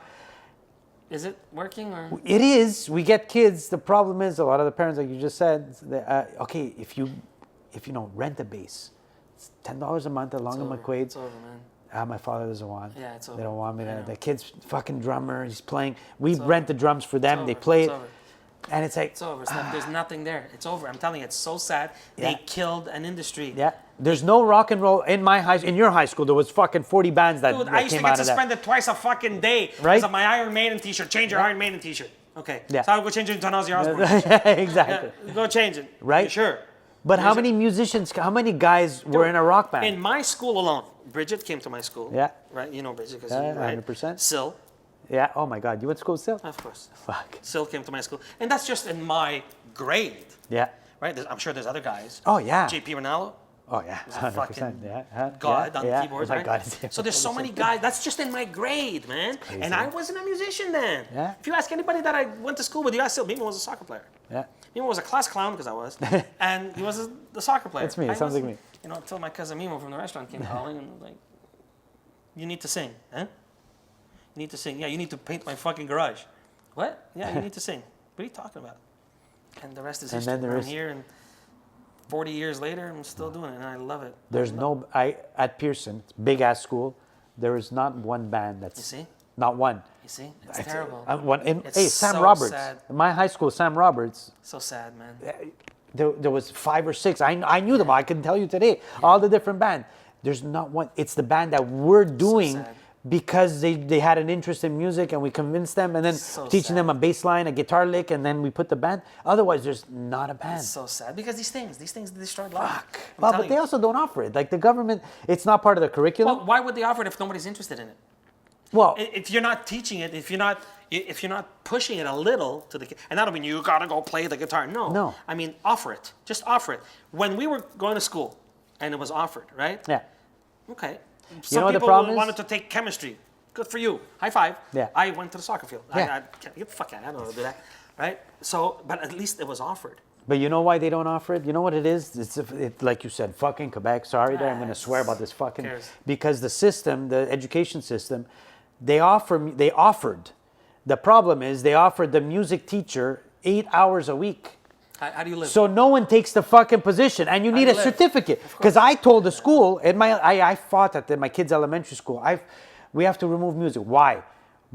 Is it working or? It is. We get kids. The problem is a lot of the parents, like you just said, okay, if you rent a bass, it's $10 a month at Long and over. McQuaid. It's over, man. My father doesn't want. Yeah, it's over. They don't want me I to. know. The kid's fucking drummer. He's playing. We It's rent over. the drums for them. It's They over. play It's it, over. and it's like It's over. Steph. There's nothing there. It's over. I'm telling you, it's so sad. Yeah. They killed an industry. yeah. There's no rock and roll in your high school. There was fucking 40 bands that, Dude, that I used to came get out of that. suspended twice a fucking day Right? because of my Iron Maiden t-shirt. Change your Iron Maiden t-shirt. Okay. Yeah. So I'll go change it into an Ozzy Osbourne t-shirt. Yeah, exactly. Yeah, go change it. Right? You sure? But how There's a- many musicians? How many guys were in a rock band? In my school alone, Bridget came to my school. Yeah. Right? You know Bridget because Yeah, right? 100%. Sil, Yeah. Oh my God. You went to school still? of course. Fuck. Sil came to my school. And that's just in my grade. Yeah. Right? I'm sure there's other guys. Oh yeah. JP Ronaldo. Oh yeah. a 100%. fucking Yeah. God yeah, on yeah. the keyboards, Oh my right? God. So there's so many guys. That's just in my grade, man. And I wasn't a musician then. Yeah. If you ask anybody that I went to school with, you ask Sil, Mimmo was a soccer player. Yeah. Mimmo was a class clown because I was, and he was the soccer player. That's me. It I sounds like wasn't. me. Until my cousin Mimmo from the restaurant came calling and was like, You need to sing, huh? You need to sing. Yeah, you need to paint my fucking garage. What? Yeah, you need to sing. What are you talking about? And the rest is And history. then there I'm is- here, and 40 years later, I'm still doing it, and I love it. There's no at Pearson, big ass school. There is not one band that's You see? not one. You see? It's terrible. It's Hey, Sam so Roberts. sad. In my high school, Sam Roberts. So sad, man. There was 5 or 6. I knew them. I can tell you today. All the different band. There's not one. It's the band that we're doing sad. because they had an interest in music and we convinced them, and then So teaching them a sad. bass line, a guitar lick, and then we put the band. Otherwise, there's not a band. It's so sad because these things destroyed life. Fuck. I'm Well, telling but they you. also don't offer it. Like the government, it's not part of the curriculum. Well, why would they offer it if nobody's interested in it? Well, If you're not teaching it, if you're not pushing it a little to the kid, and that don't mean you gotta go play the guitar. No. No. I mean, offer it. Just offer it. When we were going to school, and it was offered, right? yeah. Okay. You Some know what the people problem is? wanted to take chemistry. Good for you. High five. Yeah. I went to the soccer field. Yeah. Get the fuck out. I don't know how to do that. Right? So, but at least it was offered. But you know why they don't offer it? You know what it is? It's like you said, fucking Quebec. Sorry, there I'm going to swear about this fucking. cares? Because the system, the education system, they offered. The problem is they offered the music teacher 8 hours a week. How do you live? So no one takes the fucking position, and you need do a you live? certificate. Because I told the school, and I fought at my kids' elementary school. We have to remove music. Why?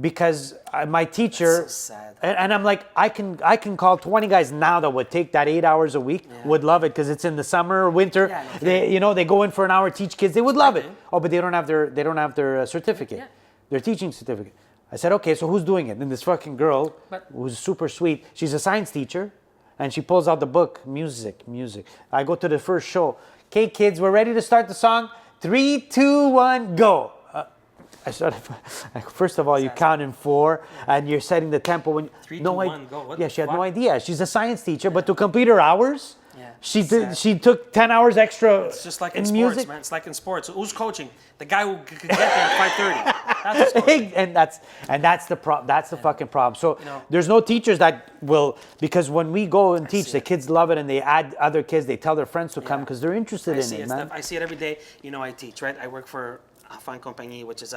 Because my teacher, That's so sad. and I'm like, I can call 20 guys now that would take that 8 hours a week, would love it because it's in the summer or winter. Yeah, no they go in for an hour, teach kids, they would love it. do. Oh, but they don't have their certificate, Yeah. their teaching certificate. I said, okay, so who's doing it? And this fucking girl, But- who's super sweet, she's a science teacher, and she pulls out the book, music. I go to the first show. Okay, kids, we're ready to start the song. 3, 2, 1, go. I started. First of all, you count in 4, and you're setting the tempo. When 3, no 2, I- 1, go. What yeah, the she had no fuck? idea. She's a science teacher, but to complete her hours, Yeah, she sad. did. She took 10 hours extra. It's just like in in sports, music. man. It's like in sports. Who's coaching? The guy who could get there at 5:30. That's who's coaching. and that's the That's the fucking problem. So know- there's no teachers that will, because when we go and teach, see the it. kids love it, and they add other kids. They tell their friends to come because they're interested I in see it, it, man. Steph. I see it every day. You know, I teach, right? I work for Enfant Compagnie, which is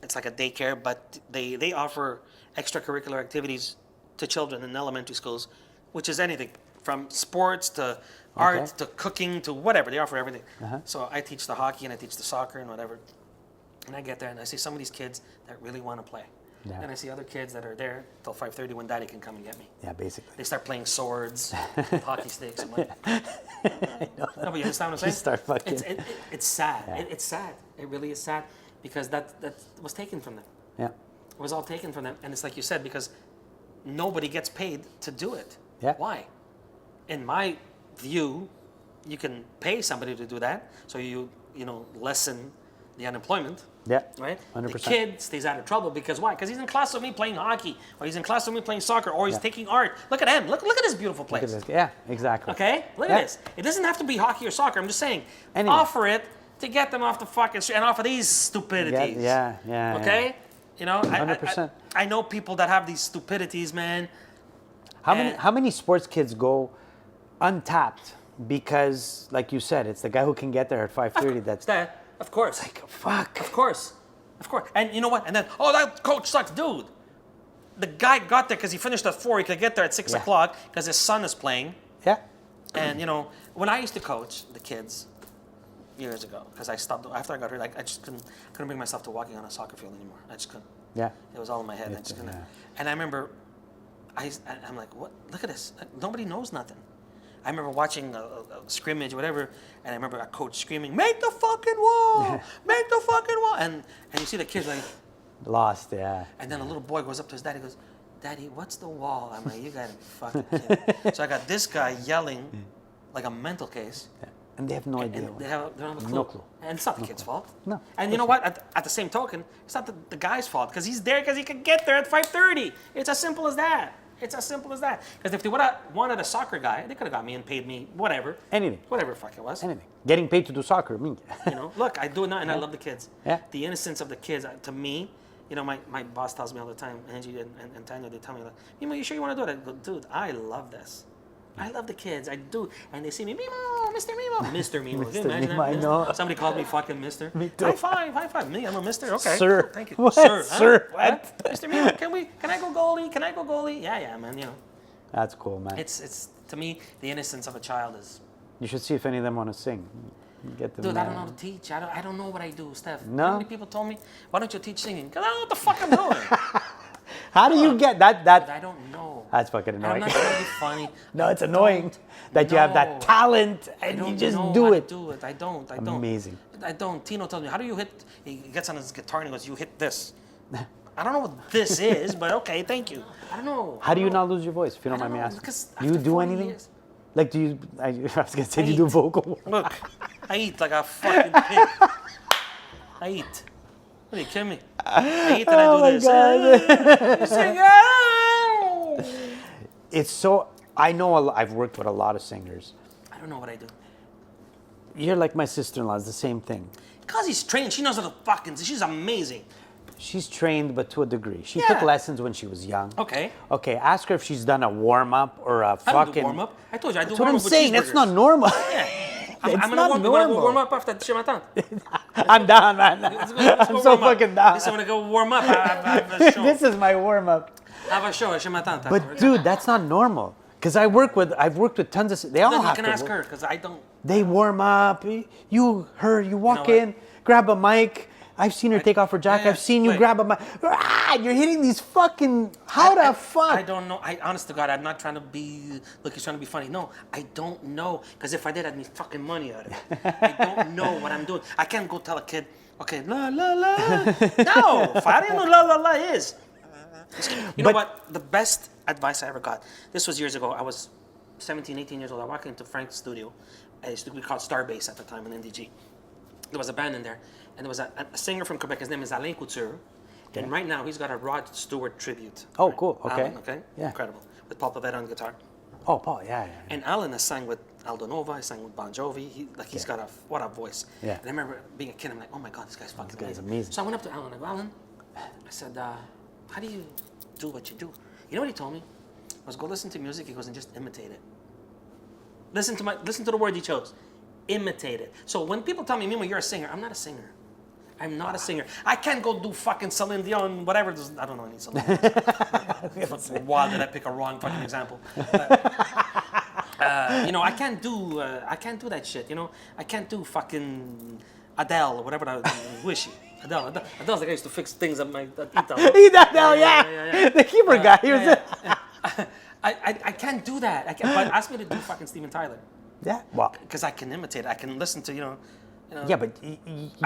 it's like a daycare, but they offer extracurricular activities to children in elementary schools, which is anything from sports to art to cooking to whatever. They offer everything. So I teach the hockey and I teach the soccer and whatever. And I get there and I see some of these kids that really want to play. Yeah. And I see other kids that are there till 5:30 when daddy can come and get me. Yeah, basically. They start playing swords, with hockey sticks. I'm like, no, but you understand what I'm saying? You start fucking- It's sad. It's sad. It really is sad because that was taken from them. Yeah. It was all taken from them, and it's like you said, because nobody gets paid to do it. Yeah. Why? In my view, you can pay somebody to do that, so you lessen the unemployment. Yeah. Right? 100%. The kid stays out of trouble because why? Because he's in class with me playing hockey, or he's in class with me playing soccer, or he's taking art. Look at him. Look at this beautiful Look at place. this. Yeah, exactly. Okay? Look Yeah. at this. It doesn't have to be hockey or soccer. I'm just saying, Anything. offer it to get them off the fucking street and off of these stupidities. Yeah. Okay? You know, 100%. I know people that have these stupidities, man. How many sports kids go untapped because, like you said, it's the guy who can get there at 5:30. That's That, of course. fuck. Of course. And you know what? And then, that coach sucks. Dude, the guy got there because he finished at 4. He could get there at 6 Yeah. o'clock because his son is playing. Yeah. And, when I used to coach the kids years ago, because I stopped, after I got hurt, I just couldn't bring myself to walking on a soccer field anymore. I just couldn't. Yeah. It was all in my head. I just couldn't. And I remember, I'm like, what? Look at this. Nobody knows nothing. I remember watching a scrimmage or whatever, and I remember a coach screaming, "Make the fucking wall! Make the fucking wall!" And you see the kids like, Lost. Yeah. and then a little boy goes up to his daddy and goes, "Daddy, what's the wall?" I'm like, "You gotta be fucking kidding." So I got this guy yelling like a mental case. And they have no idea. And they don't have a clue. No clue. And it's not the kid's fault. No, And you know what? At the same token, it's not the guy's fault because he's there because he could get there at 5:30. It's as simple as that. It's as simple as that. Because if they would have wanted a soccer guy, they could have got me and paid me whatever. Anything. Whatever the fuck it was. Anything. Getting paid to do soccer. Me. Look, I do it now and I love the kids. Yeah. The innocence of the kids, to me, my boss tells me all the time, Angie and Tanya, they tell me, like, Mimmo, you sure you want to do it? I go, dude, I love this. I love the kids. I do. And they see me, Mimmo, Mr. Mimmo. Mr. Mimmo. Can you Mr. imagine Mimmo, that? I know. Somebody called me fucking Mister. Me too. High five, high five. Me, I'm a Mister. Okay. Sir. Cool, thank you. What? Sir. Sir, Huh? what? Mr. Mimmo, can I go goalie? Can I go goalie? Yeah, man, you know. That's cool, man. It's to me, the innocence of a child is, You should see if any of them want to sing. Get them. dude, I don't know how to teach. I don't know what I do, Steph. No? How many people told me, why don't you teach singing? Because I don't know what the fuck I'm doing. How do you get that? I don't know. That's fucking And I'm annoying. not trying to be funny. No, it's I annoying don't that you have that know. talent I and don't you just know do how it. to do it. I don't. Amazing. I don't. Tino tells me, how do you hit? He gets on his guitar and he goes, you hit this. I don't know what this is, but okay, thank you. I don't know. How do you not lose your voice, if you don't I mind me don't know, asking? because Do you after do 40 anything? years- Like, do you, I was going to say, I do you do eat. vocal? Look, I eat like a fucking pig. I eat. What are you kidding me? I eat and I do Oh my this. God. You sing, "Ah." It's so, I know, I've worked with a lot of singers. I don't know what I do. You're like my sister-in-law, it's the same thing. Because he's trained, she knows how to fucking, she's amazing. She's trained, but to a degree. She took Yeah. lessons when she was young. Okay. Okay, ask her if she's done a warm-up or a I don't fucking... do warm up. I told you I do That's what warm I'm up with saying, that's cheeseburgers. not normal. Yeah. It's I'm not gonna warm normal. up after chez ma tante. I'm down, man. Let's go I'm so warm up. fucking down. Listen, I'm gonna go warm up. I have a show. This is my warm-up. I have a show chez ma tante. But dude, that's not normal. Because I've worked with tons of... They all then you have can to ask work. her because I don't. They warm up. You walk what? in, grab a mic. I've seen her take off her jacket. yeah, I've seen you wait. grab a mic. Ah, you're hitting these fucking... How the fuck? I don't know. Honest to God, I'm not trying to be. Look, he's trying to be funny. No, I don't know. Because if I did, I'd make fucking money out of it. I don't know what I'm doing. I can't go tell a kid, okay, la la la. No, I didn't know la la la is. You know But- what? The best advice I ever got. This was years ago. I was 17, 18 years old. I walked into Frank's studio. It used to be called Starbase at the time in NDG. There was a band in there, and there was a singer from Quebec. His name is Alain Couture, and right now he's got a Rod Stewart tribute. Oh, Right? cool. Okay. Alan, okay. Yeah. Incredible. With Paul Pavetta on guitar, Oh, Paul, yeah. and Alan has sang with Aldo Nova. He sang with Bon Jovi. He's got what a voice. Yeah. And I remember being a kid. I'm like, oh my God, this guy's fucking guy's amazing. So I went up to Alan. I go, Alan, I said, how do you do what you do? You know what he told me? I was go listen to music. He goes and just imitate it. Listen to the word he chose. Imitate it. So when people tell me, Mimmo, you're a singer, I'm not a singer. I'm not a singer. I can't go do fucking Celine Dion, whatever. I don't know any Celine Dion. Why did I pick a wrong fucking example? You know, I can't do that shit. You know, I can't do fucking Adele or whatever. Wishy. Adele's the guy who used to fix things at my Ito. He that now, yeah. The keyboard guy. He was I can't do that. But ask me to do fucking Steven Tyler. Yeah. Well, Because I can imitate it. I can listen to, you know. yeah, but you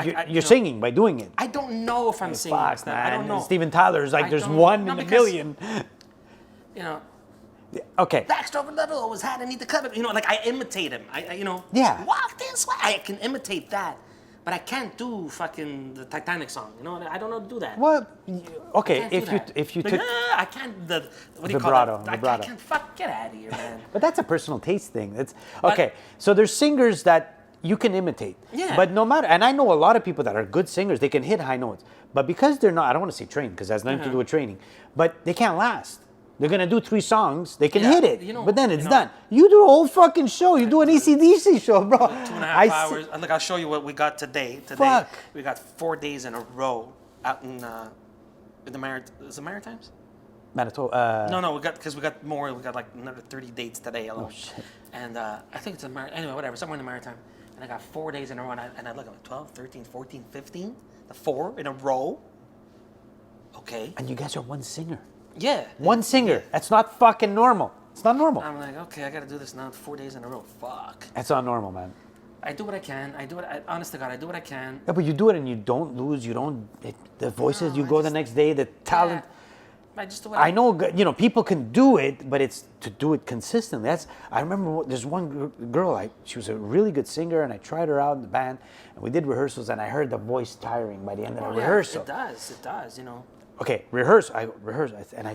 you're know, singing by doing it. I don't know if I'm singing. Fuck, Steph. man. I don't know. Steven Tyler's like, I there's don't- one no, in a because- million. You know, Okay. backstroke level always had to need to cover. You know, like I imitate him. I you know. Yeah. Walk this way. I can imitate that, but I can't do fucking the Titanic song. You know, I don't know how to do that. Well, okay, I can't do that. if you Like, took... I can't. What do you Vibrato, call that? I vibrato. can't. Fuck. Get out of here, man. But that's a personal taste thing. That's okay. So there's singers that you can imitate. Yeah. But no matter, and I know a lot of people that are good singers, they can hit high notes. But because they're not, I don't want to say trained because it has nothing to do with training. But they can't last. They're gonna do 3 songs. They can Yeah, hit it, you know- but then you it's know- done. You do a whole fucking show. You do an AC/DC show, bro. 2.5 hours. Look, I'll show you what we got today. Fuck. We got 4 days in a row out in the is it Maritimes? Manitoba. No, we got more. We got like another 30 dates today alone. Oh, shit. And I think it's anyway, whatever, somewhere in the Maritime. And I got 4 days in a row, and I look at like 12, 13, 14, 15, the 4 in a row. Okay. And you guys are one singer. Yeah. One singer. That's not fucking normal. It's not normal. I'm like, okay, I gotta do this now 4 days in a row. Fuck. That's not normal, man. I do what I can. Honest to God, I do what I can. Yeah, but you do it and you don't lose. You don't. The voices. No, you I go the just- next day. The talent. I just do what I know, people can do it, but it's to do it consistently. I remember there's one girl, she was a really good singer, and I tried her out in the band, and we did rehearsals, and I heard the voice tiring by the end of the Oh, yeah, rehearsal. It does, you know. Okay, rehearse. I said, Are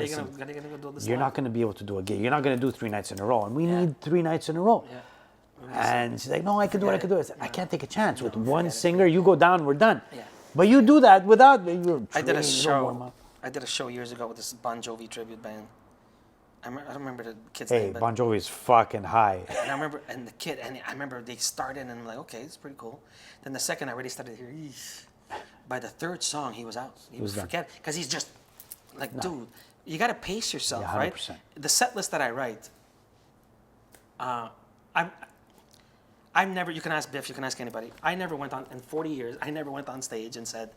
you listen, gonna go do this? you're live? not going to be able to do a gig. You're not going to do 3 nights in a row, and we need 3 nights in a row. Yeah. And she's like, no, I can do it, I can do it. I said, I can't take a chance. With one forget it. singer, you go down, we're done. Yeah. But you do that without, you're I did a trained, you don't warm show. up. I did a show years ago with this Bon Jovi tribute band, I don't remember the kid's Hey, name. But, Bon Jovi's fucking high. and I remember, and the kid, and I remember they started, and I'm like, okay, it's pretty cool. Then the second I already started to hear, "Eesh." By the third song, he was out. He was done. forget because he's just like, dude, you got to pace yourself, Yeah, right? 100%. The set list that I write, I've never. You can ask Biff. You can ask anybody. I never went on in 40 years. I never went on stage and said,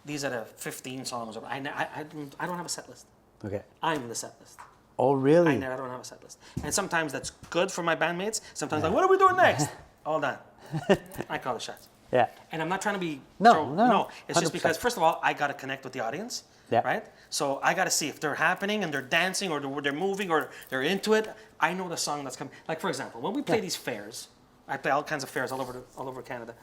these are the 15 songs. I don't have a set list. Okay. I'm the set list. Oh, really? I don't have a set list. And sometimes that's good for my bandmates. Sometimes like, what are we doing next? All done. I call the shots. Yeah. And I'm not trying to be No, It's just 100%. because first of all, I got to connect with the audience, Yeah. right? So I got to see if they're happening and they're dancing or they're moving or they're into it. I know the song that's coming. Like for example, when we play these fairs, I play all kinds of fairs all over Canada,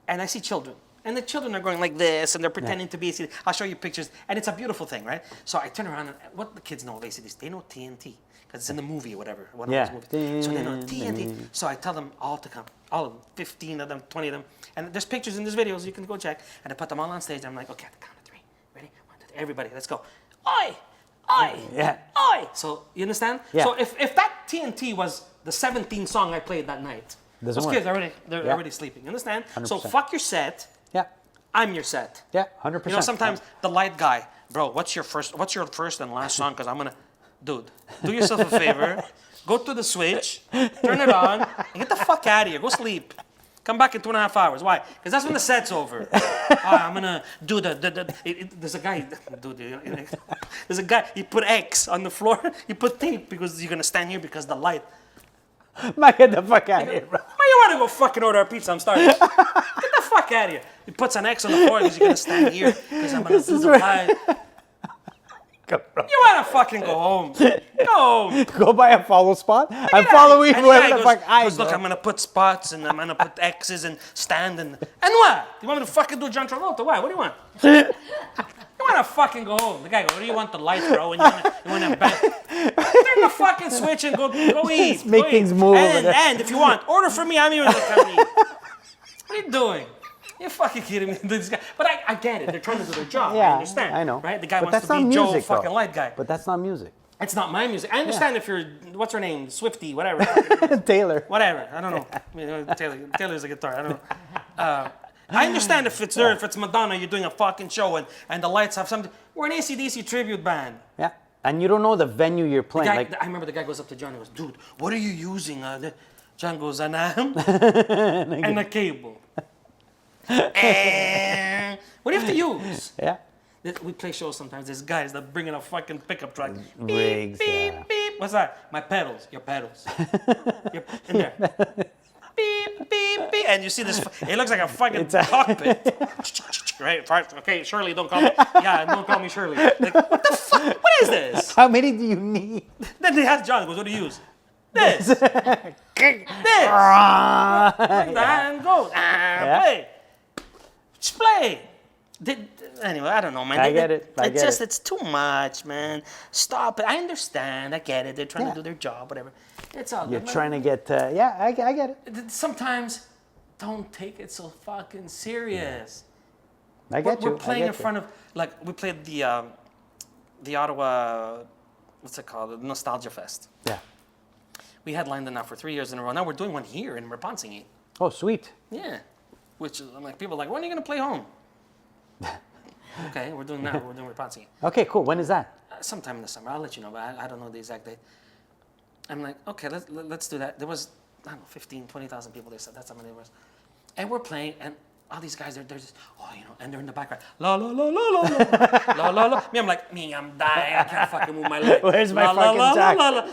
and I see children. And the children are going like this, and they're pretending to be ACDC. I'll show you pictures, and it's a beautiful thing, right? So I turn around, and what the kids know of ACDC, they know TNT, because it's in the movie or whatever, one of those movies. So they know TNT. So I tell them all to come, all of them, 15 of them, 20 of them. And there's pictures in these videos, you can go check. And I put them all on stage, and I'm like, okay, at the count of 3. Ready? 1, 2, 3. Everybody, let's go. Oi! Oi! Yeah. Oi! So, you understand? Yeah. So if that TNT was the 17th song I played that night, Doesn't those work. kids they're Yeah. already sleeping. You understand? So 100%. fuck your set. Yeah. I'm your set. Yeah, 100%. You know, sometimes the light guy, bro, what's your first and last song? Because dude, do yourself a favor, go to the switch, turn it on, and get the fuck out of here. Go sleep. Come back in 2.5 hours. Why? Because that's when the set's over. I'm gonna do there's a guy, dude, there's a guy, he put X on the floor, he put tape because you're gonna stand here because the light. Man, get the fuck out of here, bro. Why you wanna go fucking order a pizza? I'm starving. Get the fuck out of here. He puts an X on the floor because you're gonna stand here because I'm gonna do the light. You wanna fucking go home? Go home. Go by a follow spot. I'm following And whoever guy the fuck I goes, look, go. I'm gonna put spots and I'm gonna put X's and stand and what? You want me to fucking do John Travolta? Why? What do you want? You wanna fucking go home? The guy goes, what do you want the lights, bro? And you wanna bang. Turn the fucking switch and go eat. make Go things eat. move over there. And if you want, order for me. I'm even gonna come eat. What are you doing? You're fucking kidding me. This guy. But I get it. They're trying to do their job. Yeah, I understand. I know. Right? The guy But wants that's to be not Joe music, fucking though. light guy. But that's not music. It's not my music. I understand if you're, what's her name? Swifty, whatever. Taylor. Whatever. I don't know. I mean, Taylor's a guitar. I don't know. I understand if it's her, if it's Madonna, you're doing a fucking show and the lights have something. We're an ACDC tribute band. Yeah. And you don't know the venue you're playing. Guy, Like, I remember the guy goes up to John and goes, dude, what are you using? John goes, an amp and a cable. And what do you have to use? yeah. We play shows sometimes. There's guys that bring in a fucking pickup truck. Rigs, Beep, beep, yeah. beep. What's that? My pedals. Your pedals. In there. Beep, beep, beep. And you see this, it looks like a fucking cockpit. Right? Okay, Shirley, don't call me. Yeah, don't call me Shirley. Like, what the fuck? What is this? How many do you need? Then they ask John, he goes, what do you use? This. This. And go. Play. Just play. Anyway, I don't know, man. I get it. I get it. It's too much, man. Stop it. I understand. I get it. They're trying to do their job, whatever. It's all You're good. trying to get, yeah, I get it. Sometimes, don't take it so fucking serious. I get you. We're playing I in get front of, like, we played the Ottawa, what's it called? The Nostalgia Fest. you. Yeah. We headlined it now for 3 years in a row. Now we're doing one here in Repentigny. Oh, sweet. Yeah. Which is, I'm like, people are like, when are you going to play home? Okay, we're doing now. We're doing Repentigny. Okay, cool. When is that? Sometime in the summer. I'll let you know, but I don't know the exact date. I'm like, okay, let's do that. There was, I don't know, 15, 20,000 people there. So that's how many there was. And we're playing, and all these guys, they're just, and they're in the background. La, la, la, la, la, la, la, la, la. Me, I'm like, I'm dying. I can't fucking move my leg. Where's my fucking jack? La, la, la.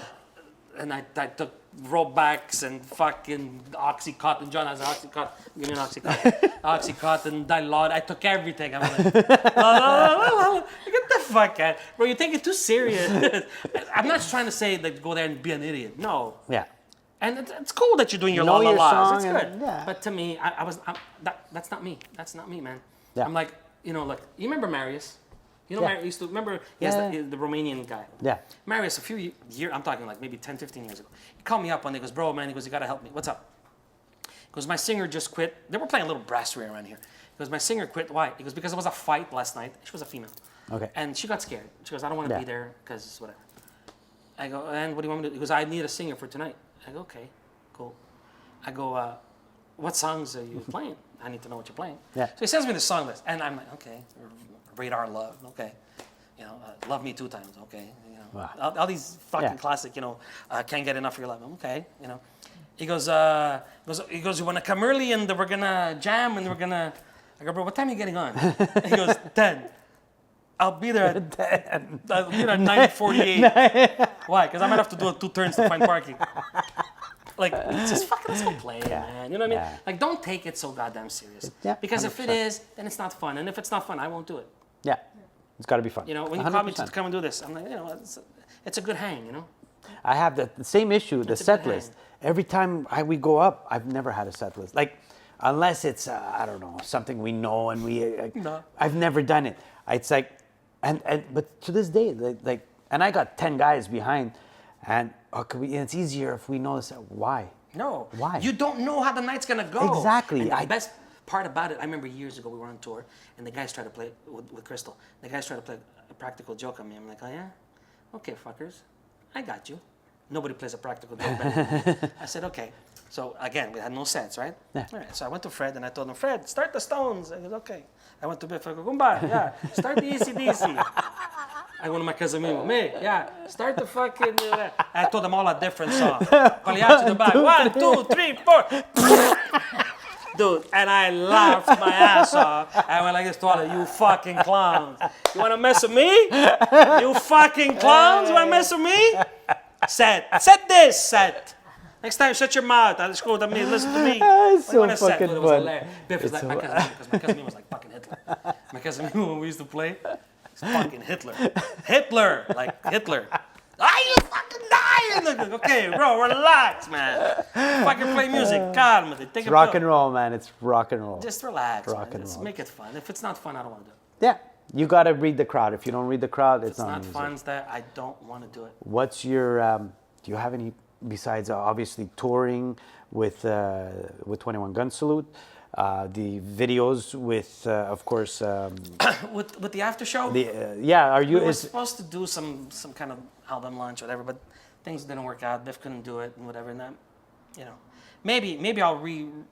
And I took rope backs and fucking Oxycontin. John has an Oxycontin. Give me an Oxycontin. Oxycontin, Dilaud. I took everything. I'm like, la, la, la, la, la. Get the fuck out. Bro, you take it too serious. I'm not trying to say that go there and be an idiot. No. Yeah. And it's cool that you're doing your Know la la your la's. song It's and- good. yeah. But to me, that's not me. That's not me, man. Yeah. I'm like, look, you remember Marius? You know, Yeah. Marius used to, remember, he has Yeah. the Romanian guy. Yeah. Marius, a few years, I'm talking like maybe 10, 15 years ago. He called me up one day, he goes, bro, man, he goes, you gotta help me. What's up? He goes, my singer just quit. They were playing a little brasserie around here. He goes, my singer quit. Why? He goes, because there was a fight last night. She was a female. Okay. And she got scared. She goes, I don't want to Yeah. be there because whatever. I go, and what do you want me to do? He goes, I need a singer for tonight. I go, okay, cool. I go, what songs are you playing? I need to know what you're playing. Yeah. So he sends me the song list, and I'm like, okay, Radar Love, okay. You know, Love Me 2 Times, okay. You know, Wow. all these fucking Yeah. classic, you know, Can't Get Enough of Your Love, okay, you know. He goes, you want to come early and we're gonna jam and we're gonna. I go, bro, what time are you getting on? He goes, 10. I'll be there at 10. I'll be there at 9:48. Why? Because I might have to do 2 turns to find parking. Like, it's just fucking, let's go play, man. You know what I mean? Yeah. Like, don't take it so goddamn serious. Yeah, Because if 100%. it is, then it's not fun. And if it's not fun, I won't do it. Yeah, it's got to be fun. You know, when you call me to 100%. come and do this, I'm like, you know, it's a good hang, you know? I have the same issue, the It's a set good list. Every time we go up, I've never had a set list. Like, unless it's, I don't know, something we know and No. I've never done it. It's like, but to this day, like, and I got 10 guys behind, and it's easier if we know this. Why? No. Why? You don't know how the night's gonna go. Exactly. And the best part about it, I remember years ago we were on tour, and the guys tried to play with Crystal. The guys tried to play a practical joke on me. I'm like, oh yeah, okay, fuckers, I got you. Nobody plays a practical joke better than me. I said, okay. So again, we had no sets, right? Yeah. All right. So I went to Fred and I told him, Fred, start the Stones. I goes, okay. I went to Biff. I go, Gumba, yeah, start the AC/DC. I went to my cousin Mimmo, me, yeah, start the fucking. I told them all a different song. Pagliacci the back. 1, 2, 3, 4. Dude, and I laughed my ass off. I went like this to all of you fucking clowns. You want to mess with me? You fucking clowns? You want to mess with me? Set this. Next time, shut your mouth. I'll just go to me. Listen to me. It's What do you want so to set? fucking Dude, it was fun. hilarious. Biff is like my cousin, because my cousin Mimmo was like fucking Hitler. My cousin Mimmo, when we used to play, he's fucking Hitler. Like Hitler. Are you fucking dying? Like, okay, bro, relax, man. Fucking play music. Calm with it. Take It's a rock pill. and roll, man. It's rock and roll. Just relax, Rock man. and Just roll. make it fun. If it's not fun, I don't want to do it. Yeah, you got to read the crowd. If you don't read the crowd, If it's it's not music. fun, that I don't want to do it. What's your? Do you have any besides obviously touring with 21 Gun Salute? The videos with, of course, With the after show, Are you? we were supposed to do some kind of album launch or whatever, but things didn't work out. Biff couldn't do it and whatever. And that, you know, maybe I'll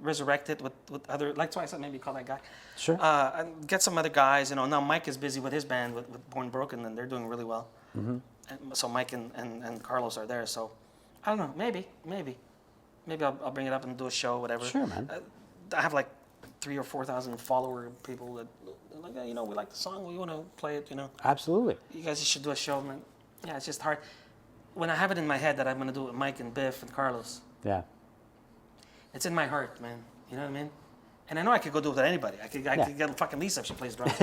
resurrect it with other. Like so I said, maybe call that guy. Sure. And get some other guys. You know, now Mike is busy with his band with Born Broken, and they're doing really well. Mm-hmm. And so Mike and Carlos are there. So I don't know. Maybe I'll bring it up and do a show, whatever. Sure, man. I have like 3,000 or 4,000 follower people that like, hey, you know, we like the song, we want to play it, you know. Absolutely. You guys should do a show, man. Yeah, it's just hard. When I have it in my head that I'm going to do it with Mike and Biff and Carlos, Yeah. it's in my heart, man. You know what I mean? And I know I could go do it with anybody. I could get fucking Lisa if she plays drums.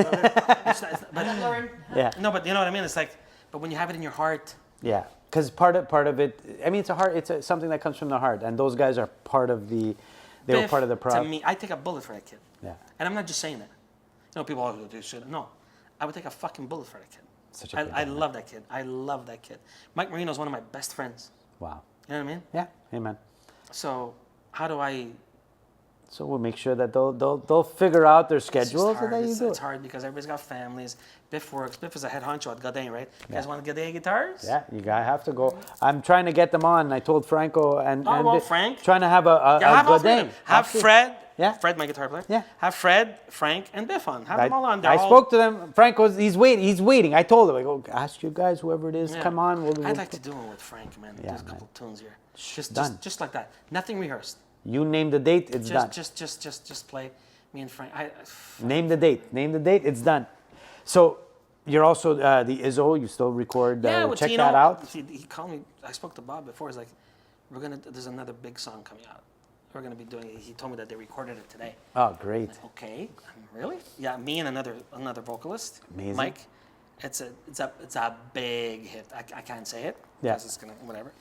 Lauren. Yeah. No, but you know what I mean? It's like, but when you have it in your heart, Yeah. Because part of it, I mean, it's something that comes from the heart, and those guys are part of the. They were Biff, part of the to product. me, I take a bullet for that kid. Yeah. And I'm not just saying that. You know, people always do shit. No, I would take a fucking bullet for that kid. Such a good I guy, love that kid. I love that kid. Mike Marino is one of my best friends. Wow. You know what I mean? Yeah. Amen. So how do I? So we'll make sure that they'll figure out their It's just schedules, hard. and then you It's, do it's it. hard because everybody's got families. Biff works. Biff is a head honcho at Godin, right? You guys want to Godin guitars? Yeah, you gotta have to go. I'm trying to get them on. I told Franco and well, Vic, Frank. trying to have a Yeah, have all three of Godin. them. Have Absolutely. Fred. Yeah. Fred, my guitar player. Yeah. Have Fred, Frank, and Biff on. Have them all on. They're I all- spoke to them. Franco's he's waiting. I told him, I go, ask you guys, whoever it is, Yeah. come on. I'd like to do one with Frank, man. Yeah, There's a man. couple tunes here. Done. Just like that. Nothing rehearsed. You name the date, it's done. Just play me and Frank. Name the date. It's done. So you're also the Izzo. You still record. Yeah, with check Tino. that out. He called me. I spoke to Bob before. He's like, there's another big song coming out. We're gonna be doing it. He told me that they recorded it today. Oh, great. Okay, really? Yeah, me and another vocalist, Amazing. Mike. It's a big hit. I can't say it Yeah. because it's gonna whatever,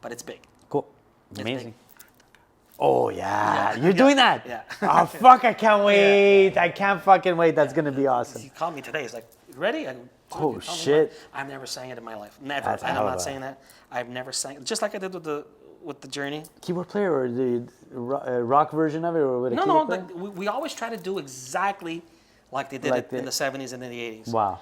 but it's big. Cool. It's Amazing. big. Oh yeah, Yeah. you're doing that. Yeah. Oh fuck, I can't wait. I can't fucking wait. That's gonna be awesome. He called me today. He's like, "You ready?" I go, "Dude, Oh, you tell me shit. what." I've never sang it in my life. Never. That's a And hell I'm of not a- saying that. I've never sang just like I did with the Journey. Keyboard player or the rock version of it, or with a No, keyboard like, player? we always try to do exactly like they did Like it in the 70s and in the 80s. Wow.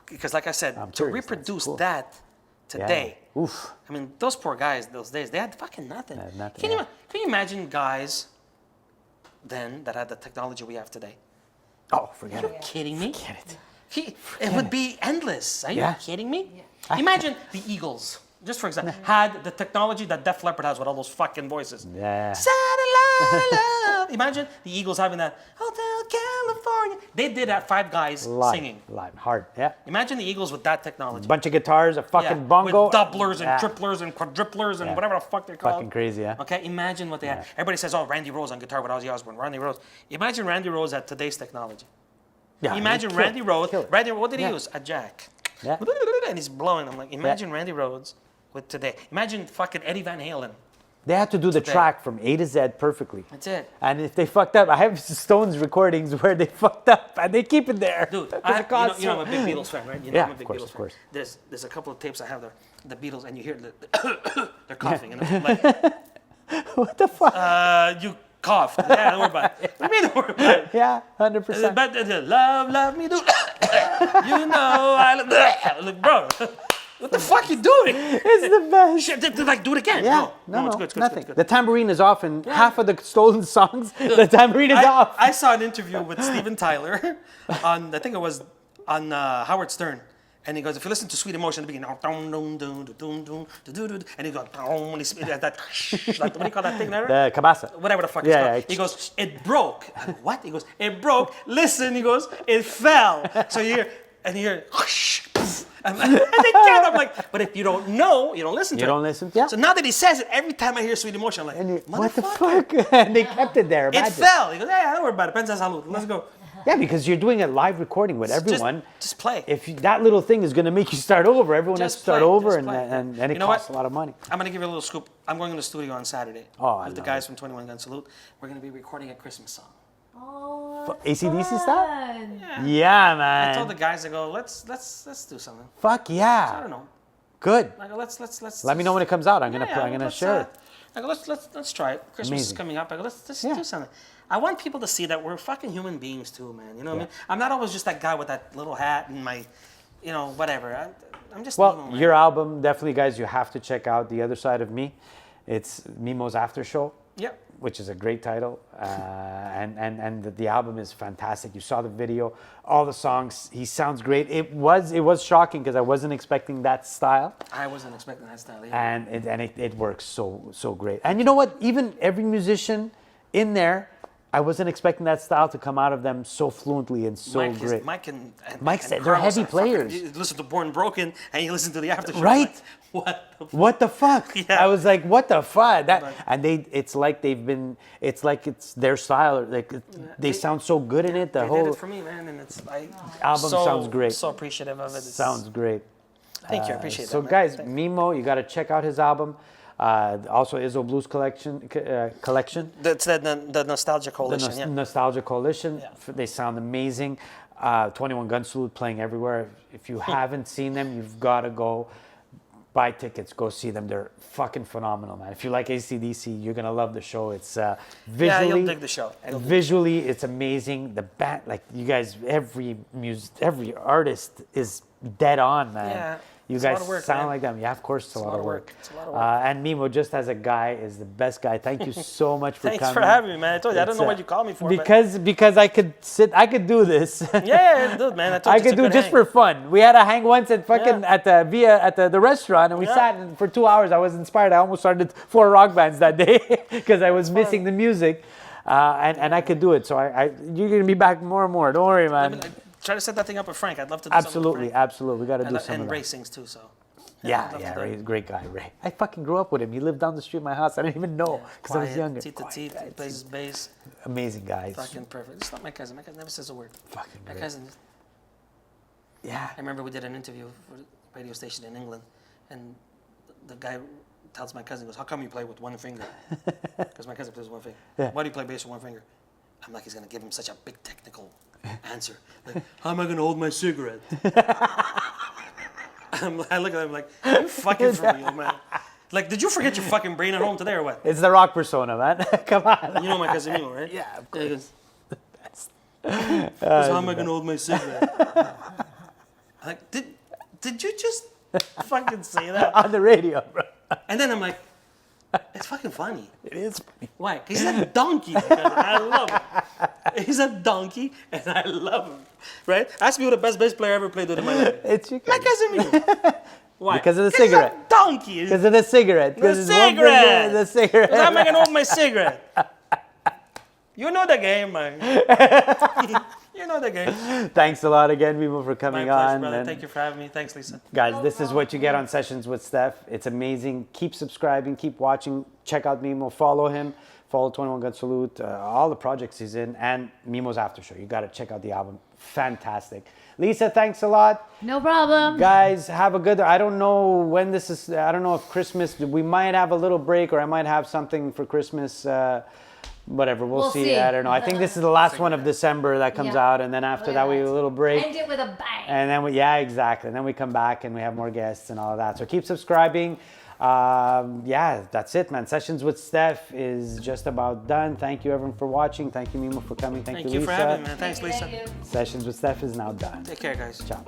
Because like I said, I'm to curious. That's reproduce cool. that today. Oof. I mean, those poor guys those days, they had fucking nothing. nothing, Can yeah. you imagine guys then that had the technology we have today? Oh, forget Are you it. kidding me? Forget it. It would be endless. Are you Yeah. kidding me? Imagine the Eagles, just for example, had the technology that Def Leppard has with all those fucking voices. Yeah. Satellite love. Imagine the Eagles having that Hotel California. They did that, 5 guys singing. Live, hard. Yeah. Imagine the Eagles with that technology. Bunch of guitars, a fucking bongo. With doublers and Yeah. triplers and quadruplers and Yeah. whatever the fuck they're called. Fucking crazy, yeah. Okay, imagine what they had. Everybody says, oh, Randy Rhoads on guitar with Ozzy Osbourne. Randy Rhoads. Imagine Randy Rhoads had today's technology. Yeah, Imagine kill it, Randy Rhoads. kill it. Randy, what did he Yeah. use? A jack. Yeah. And he's blowing. I'm like, imagine Randy Rhoads with today. Imagine fucking Eddie Van Halen. They had to do the track from A to Z perfectly. That's it. And if they fucked up, I have Stones recordings where they fucked up and they keep it there. Dude, 'Cause I, it costs you know, so- I'm a big Beatles fan, right? You know, Yeah, I'm a big of course, Beatles of fan. course. There's a couple of tapes I have there, the Beatles, and you hear they're coughing. And I'm like, What the fuck? you coughed. Yeah, don't worry about it. What do you mean, don't worry about it? Yeah, 100%. But love me do. You know I look, bro. What the fuck you doing? It's the best. Shit, like do it again. Yeah, no, no, it's good, it's good, nothing. it's good. The tambourine is off in half of the stolen songs. The tambourine is off. I saw an interview with Steven Tyler on, I think it was on Howard Stern. And he goes, if you listen to Sweet Emotion at the beginning, and he goes, and he's that, like, what do you call that thing there? The cabasa. Whatever the fuck it's Yeah, called. yeah. He goes, it broke. I go, what? He goes, it broke. Listen, he goes, it fell. So you hear, and you hear, and they can't. I'm like, but if you don't know, you don't listen to it. You don't listen, yeah. So now that he says it, every time I hear Sweet Emotion, I'm like, And what the motherfucker, fuck? And they kept it there. it Imagine. fell. He goes, yeah, don't worry about it. Pensa salud. Let's go. Yeah, because you're doing a live recording with everyone. Just play. If that little thing is going to make you start over, everyone has to Just start play, over, just and, play. and it You know costs what? a lot of money. I'm gonna give you a little scoop. I'm going in the studio on Saturday Oh, I with the love guys from 21 Gun Salute. We're gonna be recording a Christmas song. Oh, AC/DC style? fun. Yeah, man. I told the guys, I go, let's do something. Fuck I yeah. don't know. Good. I go, let's. Let me know when it comes out. I'm Yeah, gonna let's, share it. I go, let's try it. Christmas is Amazing. coming up. I go, let's Yeah. do something. I want people to see that we're fucking human beings too, man. You know what I mean? I'm not always just that guy with that little hat and my, you know, whatever. I'm just Well, Mimmo, man. your album, definitely, guys, you have to check out The Other Side of Me. It's Mimo's After Show, Yep. which is a great title. And the album is fantastic. You saw the video, all the songs. He sounds great. It was shocking because I wasn't expecting that style. I wasn't expecting that style either. And it works so great. And you know what? Even every musician in there, I wasn't expecting that style to come out of them so fluently and so great. Mike and Mike's- and they're Carlos heavy are fucking- players. You listen to Born Broken and you listen to the after show. Right. Like, what? What the fuck? Yeah. I was like, what the fuck? That Right. and it's like it's their style. Like they sound so good in it. The They whole did it for me, man, and it's album sounds great. So appreciative of it. sounds great. Thank you, I appreciate So that. guys, man. Mimmo, you got to check out his album. Also, Izzo Blues collection. That's the Nostalgia Coalition. The yeah. Nostalgia Coalition. Yeah. They sound amazing. 21 Gun Salute playing everywhere. If you haven't seen them, you've got to go buy tickets. Go see them. They're fucking phenomenal, man. If you like AC/DC, you're gonna love the show. It's visually, Yeah, you'll dig the show. Visually, it's amazing. The band, like you guys, every artist is dead on, man. Yeah, You it's a lot guys of work, sound man. like them. Yeah, of course, it's a lot of work. It's a lot of work. And Mimmo, just as a guy, is the best guy. Thank you so much for Thanks coming. for having me, man. I told you, I don't It's, know what you called me for. because I could do this. but yeah, dude, man. I told I you, it's could a do good just hang. for fun. We had a hang once at fucking Yeah. at the restaurant, and we Yeah. sat and for 2 hours. I was inspired. I almost started 4 rock bands that day because I was missing the music, and I could do it. So you're gonna be back more and more. Don't worry, man. Try to set that thing up with Frank. I'd love to do Absolutely, something with absolutely. We got to do Frank. some And of that. Ray sings too, so. Yeah, I'd love yeah, to do it. Ray's a great guy, Ray. I fucking grew up with him. He lived down the street from my house. I didn't even know because I was Quiet, younger. teeth to teeth, he plays his bass. Amazing guys. Fucking perfect. It's not my cousin. My cousin never says a word. Fucking My great. cousin. Yeah. I remember we did an interview for a radio station in England, and the guy tells my cousin, he goes, "How come you play with one finger?" Because my cousin plays with one finger. Yeah. Why do you play bass with one finger? I'm like, he's gonna give him such a big technical answer. Like, how am I gonna hold my cigarette? I look at him like, you fucking for real, man. Like, did you forget your fucking brain at home today or what? It's the rock persona, man. Come on. You know my cousin Mimmo, right? Yeah, of course. He goes, how am I gonna hold my cigarette? Like, did you just fucking say that. On the radio, bro. And then I'm like, it's fucking funny. It is funny. Why? 'Cause he's a donkey. And I love him. He's a donkey, and I love him. Right? Ask me who the best bass player I ever played with in my life. It's you. Like Casimir. Why? Because of the 'Cause he's cigarette. a donkey. Because of the cigarette. The 'Cause it's one finger, cigarette. The cigarette. How am I gonna hold my cigarette? You know the game, man. You know the game. Thanks a lot again, Mimmo, for My coming pleasure, on. brother. and- Thank you for having me. Thanks, Lisa. Guys, this is what you get on Sessions with Stef. It's amazing. Keep subscribing, keep watching. Check out Mimmo, follow him, follow 21 Gun Salute, all the projects he's in, and Mimo's After Show. You got to check out the album. Fantastic. Lisa, thanks a lot. No problem. Guys, have a good, I don't know when this is, I don't know if Christmas, we might have a little break or I might have something for Christmas. Whatever, we'll see. I don't know. I think this is the last one of December that comes Yeah. out, and then after that we have a little break. End it with a bang. And then yeah, exactly. And then we come back and we have more guests and all of that. So keep subscribing. Yeah, that's it, man. Sessions with Stef is just about done. Thank you, everyone, for watching. Thank you, Mimmo, for coming. Thank you, Thank you Lisa. for having me, man. Thanks, Lisa. Thank you. Sessions with Stef is now done. Take care, guys. Ciao.